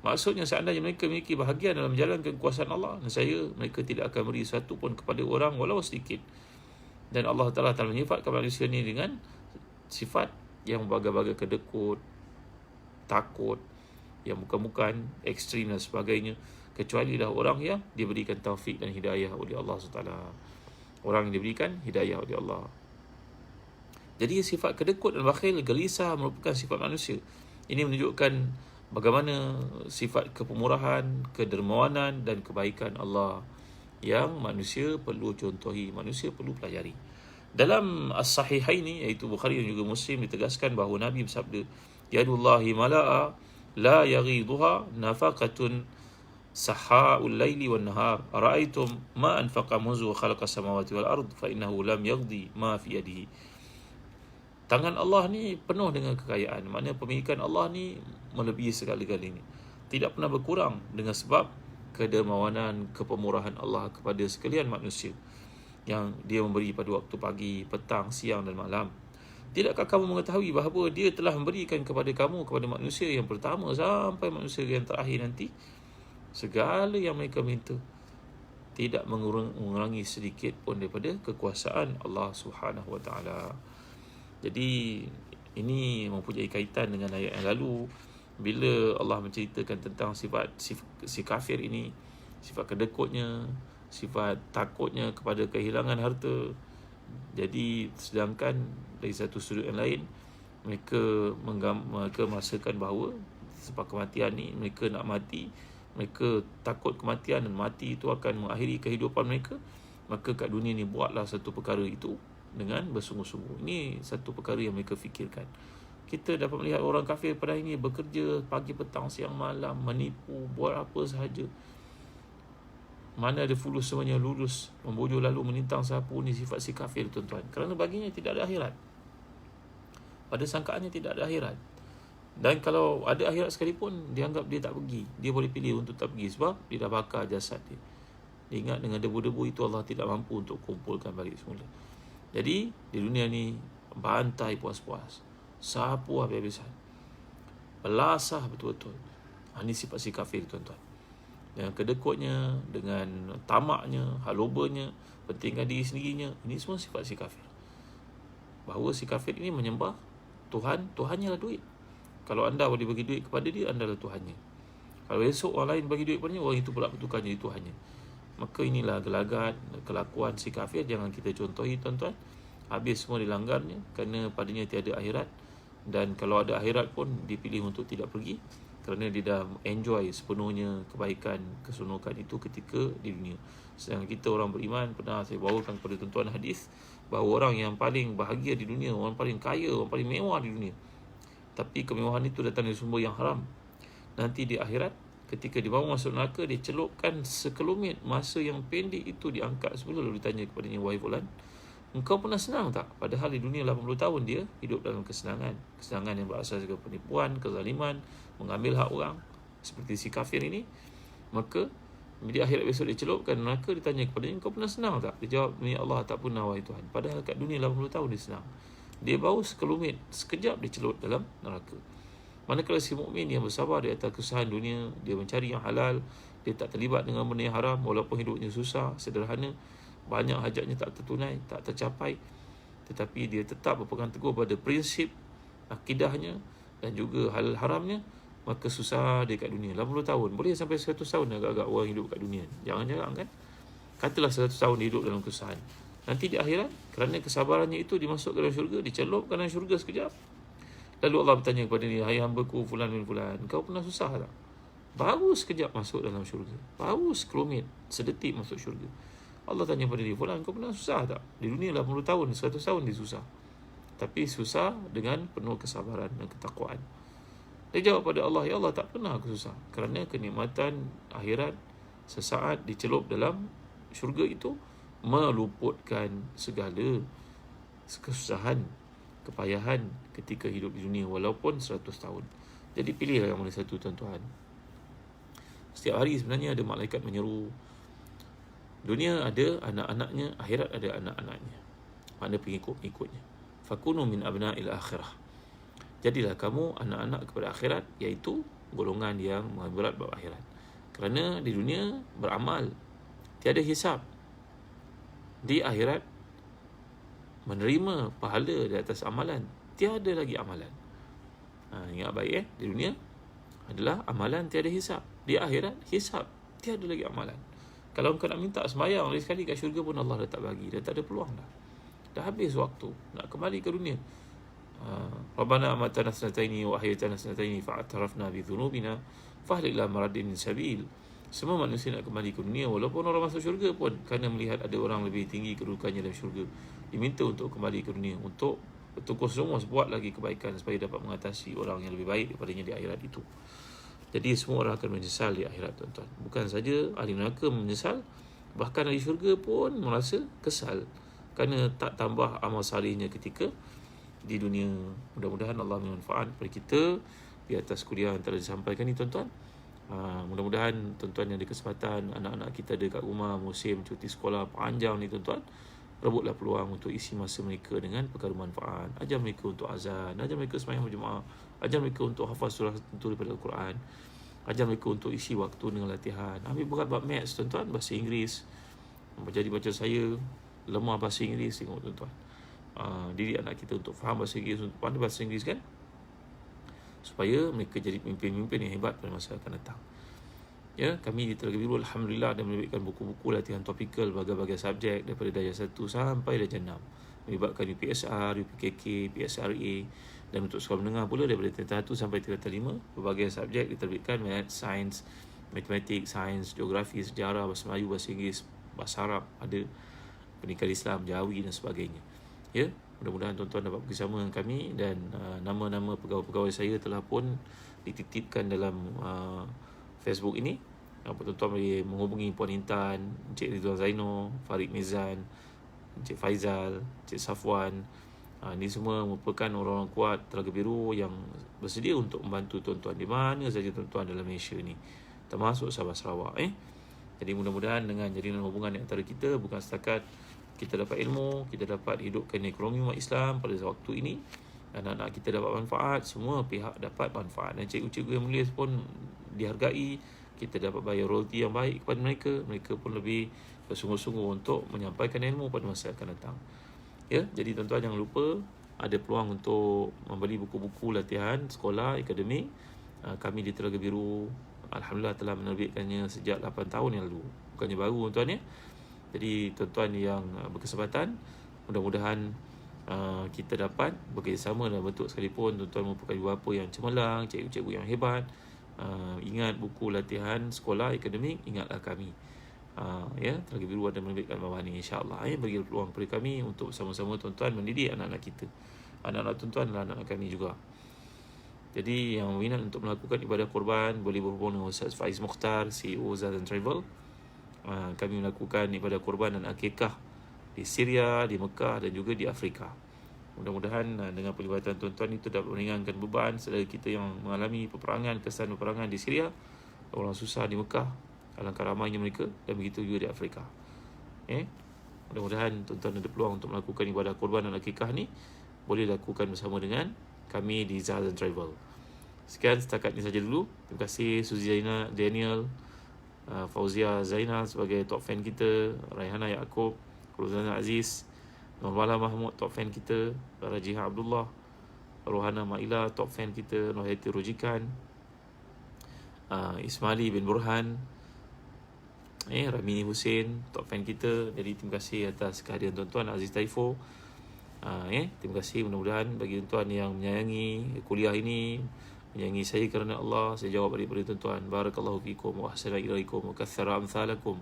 Maksudnya seandainya mereka memiliki bahagian dalam menjalankan kekuasaan Allah, nescaya mereka tidak akan beri satu pun kepada orang walau sedikit. Dan Allah Ta'ala telah menyifatkan manusia ini dengan sifat yang berbagai-bagai kedekut, takut, yang bukan-bukan, ekstrim dan sebagainya, kecuali dah orang yang diberikan taufik dan hidayah oleh Allah SWT. Orang yang diberikan hidayah oleh Allah. Jadi sifat kedekut dan bakhil, gelisah merupakan sifat manusia. Ini menunjukkan bagaimana sifat kepemurahan, kedermawanan dan kebaikan Allah yang manusia perlu contohi, manusia perlu pelajari. Dalam As-Sahihaini, iaitu Bukhari dan juga Muslim, ditegaskan bahawa Nabi bersabda, yadullahi mala'a la yaghiduha nafaqatun saha'ul laili wan nahar, ara'aytum ma anfaqa munzu khalaqa samawati wal ard fa innahu lam yaghdi ma fi yadihi. Tangan Allah ni penuh dengan kekayaan. Maknanya pemilikan Allah ni melebihi segala-galanya. Tidak pernah berkurang dengan sebab kedermawanan, kepemurahan Allah kepada sekalian manusia yang dia memberi pada waktu pagi, petang, siang dan malam. Tidakkah kamu mengetahui bahawa dia telah memberikan kepada kamu, kepada manusia yang pertama sampai manusia yang terakhir nanti, segala yang mereka minta, tidak mengurangi sedikit pun daripada kekuasaan Allah Subhanahu Wa Taala. Jadi ini mempunyai kaitan dengan ayat yang lalu, bila Allah menceritakan tentang sifat si kafir ini, sifat kedekutnya, sifat takutnya kepada kehilangan harta. Jadi sedangkan dari satu sudut yang lain, mereka merasakan bahawa sebab kematian ni, mereka nak mati, mereka takut kematian dan mati itu akan mengakhiri kehidupan mereka. Maka kat dunia ni buatlah satu perkara itu dengan bersungguh-sungguh. Ini satu perkara yang mereka fikirkan. Kita dapat melihat orang kafir pada hari ini bekerja pagi, petang, siang, malam, menipu, buat apa sahaja. Mana ada fulus semuanya lurus, membojoh lalu menintang sapu. Ini sifat si kafir tuan-tuan. Kerana baginya tidak ada akhirat. Pada sangkaannya tidak ada akhirat. Dan kalau ada akhirat sekalipun, dia anggap dia tak pergi. Dia boleh pilih untuk tak pergi sebab dia dah bakar jasad dia. Dia ingat dengan debu-debu itu Allah tidak mampu untuk kumpulkan balik semula. Jadi di dunia ni bantai puas-puas, sapu habis-habisan, belasah betul-betul. Ini sifat si kafir tuan-tuan. Dengan kedekutnya, dengan tamaknya, halobanya, pentingkan diri sendirinya, ini semua sifat si kafir. Bahawa si kafir ini menyembah Tuhan, Tuhannya lah duit. Kalau anda boleh bagi duit kepada dia, anda adalah Tuhannya. Kalau esok orang lain bagi duit kepadanya, orang itu pula bertukar jadi Tuhannya. Maka inilah gelagat, kelakuan si kafir. Jangan kita contohi tuan-tuan. Habis semua dilanggarnya kerana padanya tiada akhirat. Dan kalau ada akhirat pun dipilih untuk tidak pergi, kerana dia dah enjoy sepenuhnya kebaikan, keseronokan itu ketika di dunia. Sedangkan kita orang beriman, pernah saya bawakan kepada tuan-tuan hadis bahawa orang yang paling bahagia di dunia, orang paling kaya, orang paling mewah di dunia, tapi kemewahan itu datang dari sumber yang haram. Nanti di akhirat, ketika dibawa masuk neraka, dia celupkan sekelumit masa yang pendek itu, diangkat semula, lalu ditanya kepadanya, wahai fulan, engkau pernah senang tak? Padahal di dunia 80 tahun dia hidup dalam kesenangan. Kesenangan yang berasaskan penipuan, kezaliman, mengambil hak orang, seperti si kafir ini. Maka di akhirat besok dia celupkan neraka, ditanya kepadanya, engkau pernah senang tak? Dia jawab, ya Allah, tak pernah wahai Tuhan. Padahal kat dunia 80 tahun dia senang. Dia baru sekelumit, sekejap dia celup dalam neraka. Manakala si mukmin yang bersabar di atas kesusahan dunia, dia mencari yang halal, dia tak terlibat dengan benda yang haram, walaupun hidupnya susah, sederhana, banyak hajatnya tak tertunai, tak tercapai, tetapi dia tetap berpegang teguh pada prinsip akidahnya dan juga halal haramnya, maka susah dia kat dunia 80 tahun, boleh sampai 100 tahun agak-agak orang hidup kat dunia. Jangan-jangan kan, katalah 100 tahun dia hidup dalam kesusahan. Nanti di akhirat, kerana kesabarannya itu dimasukkan dalam syurga, dicelupkan dalam syurga sekejap. Lalu Allah bertanya kepada dia, hai hamba-Ku fulan bin fulan, kau pernah susah tak? Baru sekejap masuk dalam syurga, baru sekelumit, sedetik masuk syurga. Allah tanya kepada dia, fulan, kau pernah susah tak? Di dunia 80 tahun, 100 tahun dia susah, tapi susah dengan penuh kesabaran dan ketakwaan. Dia jawab pada Allah, ya Allah, tak pernah aku susah, kerana kenikmatan akhirat sesaat dicelup dalam syurga itu meluputkan segala kesusahan, kepayahan ketika hidup di dunia walaupun 100 tahun. Jadi pilihlah yang mana satu, tuan-tuan. Setiap hari sebenarnya ada malaikat menyeru. Dunia ada anak-anaknya, akhirat ada anak-anaknya, mana pengikut-pengikutnya. Fakunu min abna'il akhirah. Jadilah kamu anak-anak kepada akhirat, iaitu golongan yang berat bab akhirat. Kerana di dunia beramal, tiada hisap. Di akhirat menerima pahala di atas amalan, tiada lagi amalan. Ingat baik di dunia adalah amalan tiada hisap. Di akhirat hisap, tiada lagi amalan. Kalau engkau nak minta sembahyang lagi sekali kat syurga pun Allah dah tak bagi, dah tak ada peluang dah. Dah habis waktu nak kembali ke dunia. Rabbana amatana sanataini wa ahyaytana sanataini fa'atarafna bi dhunubina fahlik la maradin min sabil. Semua manusia nak kembali ke dunia, walaupun orang masuk syurga pun, kerana melihat ada orang lebih tinggi kedudukannya dalam syurga, diminta untuk kembali ke dunia, untuk bertukar semua, buat lagi kebaikan supaya dapat mengatasi orang yang lebih baik daripadanya di akhirat itu. Jadi semua orang akan menyesal di akhirat, tuan-tuan. Bukan saja ahli neraka menyesal, bahkan ahli syurga pun merasa kesal kerana tak tambah amal salihnya ketika di dunia. Mudah-mudahan Allah bermanfaat kepada kita di atas kuliah yang telah disampaikan ni, tuan-tuan. Mudah-mudahan tuan-tuan yang ada kesempatan, anak-anak kita ada kat rumah, musim cuti sekolah panjang ni, tuan-tuan, rebutlah peluang untuk isi masa mereka dengan perkara manfaat. Ajar mereka untuk azan, ajar mereka sembahyang berjemaah, ajar mereka untuk hafaz surah tertentu daripada Al-Quran, ajar mereka untuk isi waktu dengan latihan. Ambil berat bab maths, tuan-tuan, bahasa Inggeris. Jadi macam saya lemah bahasa Inggeris, tengok tuan-tuan. Didik anak kita untuk faham bahasa Inggeris, untuk pandai bahasa Inggeris kan, supaya mereka jadi pemimpin-pemimpin yang hebat pada masa akan datang. Ya, kami di Telaga Biru alhamdulillah dah menerbitkan buku-buku latihan topikal berbagai-bagai subjek daripada darjah 1 sampai darjah 6. Melibatkan UPSR, UPKK, PSRA, dan untuk sekolah menengah pula daripada tingkatan 1 sampai tingkatan 5. Berbagai subjek diterbitkan, math, sains, matematik, sains, geografi, sejarah, bahasa Melayu, bahasa Inggeris, bahasa Arab, ada pendidikan Islam, Jawi dan sebagainya. Ya, mudah-mudahan tuan-tuan dapat bersama dengan kami, dan nama-nama pegawai-pegawai saya telah pun dititipkan dalam Facebook ini. Tuan-tuan boleh menghubungi Puan Intan, Encik Ridwan Zaino, Farid Mizan, Encik Faizal, Encik Safwan. Ini semua merupakan orang-orang kuat Telaga Biru yang bersedia untuk membantu tuan-tuan di mana saja tuan-tuan dalam Malaysia ni, termasuk Sabah Sarawak. Jadi mudah-mudahan dengan jalinan hubungan antara kita, bukan setakat kita dapat ilmu, kita dapat hidupkan ekonomi umat Islam pada waktu ini, anak-anak kita dapat manfaat, semua pihak dapat manfaat, dan cikgu-cikgu yang menulis pun dihargai, kita dapat bayar royalti yang baik kepada mereka, mereka pun lebih bersungguh-sungguh untuk menyampaikan ilmu pada masa akan datang. Ya, jadi tuan-tuan jangan lupa ada peluang untuk membeli buku-buku latihan sekolah akademik, kami di Telaga Biru alhamdulillah telah menerbitkannya sejak 8 tahun yang lalu. Bukannya baru tuan ya. Jadi tuan-tuan yang berkesempatan, mudah-mudahan kita dapat bekerjasama dalam bentuk sekalipun. Tuan-tuan merupakan ibu bapa yang cemerlang, cikgu-cikgu yang hebat, ingat buku latihan sekolah akademik, ingatlah kami. Ya, Telaga Biru ada menerbitkan bawah ni, insya-Allah bagi peluang kepada kami untuk sama-sama tuan-tuan mendidik anak-anak kita. Anak-anak tuan-tuan adalah anak-anak kami juga. Jadi yang berminat untuk melakukan ibadah korban boleh berhubung dengan Ustaz Faiz Mukhtar, CEO Zadan Travel. Kami melakukan ibadah korban dan akikah di Syria, di Mekah dan juga di Afrika. Mudah-mudahan dengan pelibatan tuan-tuan itu dapat meringankan beban saudara kita yang mengalami peperangan, kesan peperangan di Syria, orang susah di Mekah, alangkah ramainya mereka, dan begitu juga di Afrika. Mudah-mudahan tuan-tuan ada peluang untuk melakukan ibadah korban dan akikah ni, boleh lakukan bersama dengan kami di Zadan Travel. Sekian setakat ini saja dulu. Terima kasih Suzy Zaina, Daniel, Fauzia Zainal sebagai top fan kita, Raihana Yaakob, Rozana Aziz, Nurmala Mahmud top fan kita, Rajiha Abdullah, Rohana Maila top fan kita, Noheti Rujikan, Ismaili bin Burhan, Ramini Hussein top fan kita. Jadi terima kasih atas kehadiran tuan-tuan. Aziz Taifo, terima kasih. Mudah-mudahan bagi tuan-tuan yang menyayangi kuliah ini, menyayangi saya kerana Allah, saya jawab daripada tuan-tuan. Barakallahu fikum wa ahsana ilaikum wa kathara amthalakum.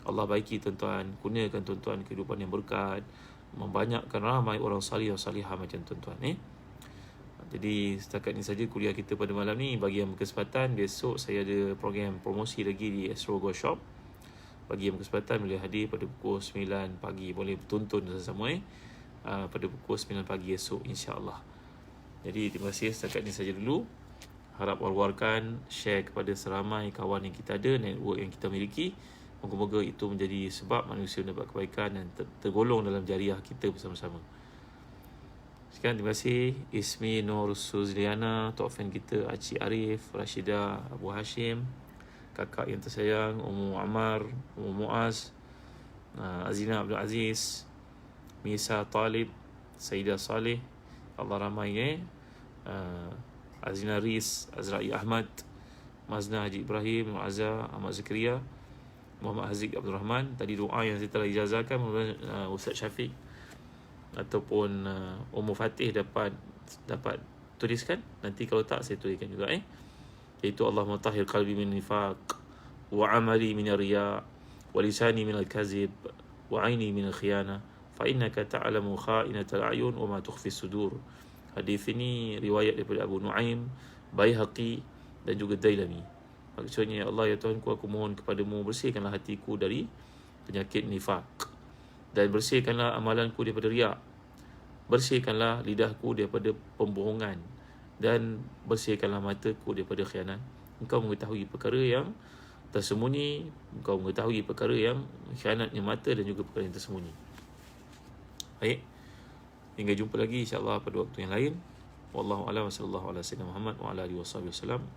Allah baiki tuan-tuan, kurniakan tuan-tuan kehidupan yang berkat, membanyakkan ramai orang salih dan salihah macam tuan-tuan. Jadi setakat ini saja kuliah kita pada malam ni. Bagi yang berkesempatan, besok saya ada program promosi lagi di Astro Go Shop. Bagi yang berkesempatan boleh hadir pada pukul 9 pagi, boleh bertuntun bersama pada pukul 9 pagi esok, insya-Allah. Jadi terima kasih, setakat ini saja dulu. Harap war-warkan, share kepada seramai kawan yang kita ada, network yang kita miliki. Moga-moga itu menjadi sebab manusia mendapat kebaikan dan tergolong dalam jariah kita bersama-sama. Sekian, terima kasih. Ismi Nur Suzliana, top fan kita, Acik Arif, Rashida Abu Hashim, kakak yang tersayang, Ummu Ammar, Ummu Muaz, Azina Abdul Aziz, Misa Talib, Sayyidah Saleh, Allah ramai Azina Riz, Azra'i Ahmad, Mazna Haji Ibrahim, Muazzah Ahmad Zakaria, Muhammad Haziq Abdul Rahman. Tadi doa yang saya telah ijazahkan Ustaz Syafiq ataupun Ummu Fatih dapat tuliskan. Nanti kalau tak saya tuliskan juga iaitu Allahumma tahhir qalbi min nifaq wa amali min riya wa lisani min al-kazib wa aini min al-khiyana fa innaka ta'lamu kha'inatal a'yun wa ma tukhfi sudur. Hadis ini riwayat daripada Abu Nuaim, Baihaqi dan juga Dailami. Maksudnya, ya Allah, ya Tuhanku, aku mohon kepadamu, bersihkanlah hatiku dari penyakit nifaq, dan bersihkanlah amalanku daripada riak, bersihkanlah lidahku daripada pembohongan, dan bersihkanlah mataku daripada khianat. Engkau mengetahui perkara yang tersembunyi, engkau mengetahui perkara yang khianatnya mata dan juga perkara yang tersembunyi. Baik, hingga jumpa lagi insya-Allah pada waktu yang lain. Wallahu a'lam, sallallahu ala sayyidina Muhammad wa ala alihi wasallam.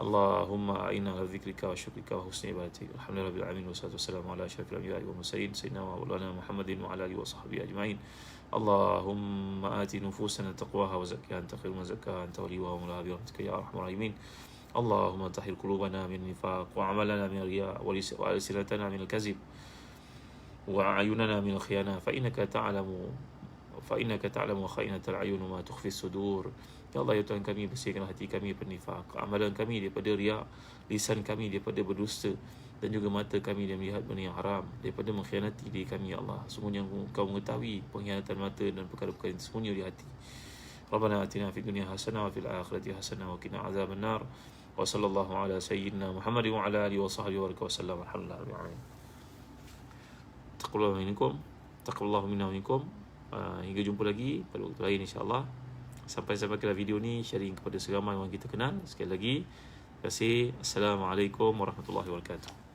Allahumma a'inna ala dzikrika wa syukrika wa husni ibadatik. Alhamdulillahil alamin, wassalatu wassalamu ala asyrafil anbiya'i wal mursalin sayyidina wa maulana Muhammadin wa ala alihi wa sahbihi ajma'in. Allahumma ati nufusana taqwaha wa zakkiha anta khairu man zakkaha anta waliyuha wa mawlaha bi rahmatika ya arhamar rahimin. Allahumma tahhir qulubana min nifaq wa amalana min riya wa alsinatana min al-kazib wa ayunana min al-khiyana fa innaka ta'lamu kha'inatal a'yun wa ma tukhfi as-sudur. Ya Allah, ya Tuhan kami, bersihkanlah hati kami daripada nifaq, amalan kami daripada riya, lisan kami daripada berdusta, dan juga mata kami dari melihat benda yang haram, daripada mengkhianati diri kami. Ya Allah, sungguhnya Engkau mengetahui pengkhianatan mata dan perkara-perkara yang tersembunyi di hati. Rabbana atina fid dunya hasanah wa fil akhirati hasanah wa qina azabannar. Wa sallallahu ala sayyidina Muhammadin wa ala alihi wa sahbihi wa sallam. Alhamdulillah. Taqabbalallahu minkum, taqabbalallahu minna wa minkum. Hingga jumpa lagi pada waktu lain, insya-Allah. Sampai video ni, sharing kepada seramai orang kita kenal. Sekali lagi, terima kasih. Assalamualaikum warahmatullahi wabarakatuh.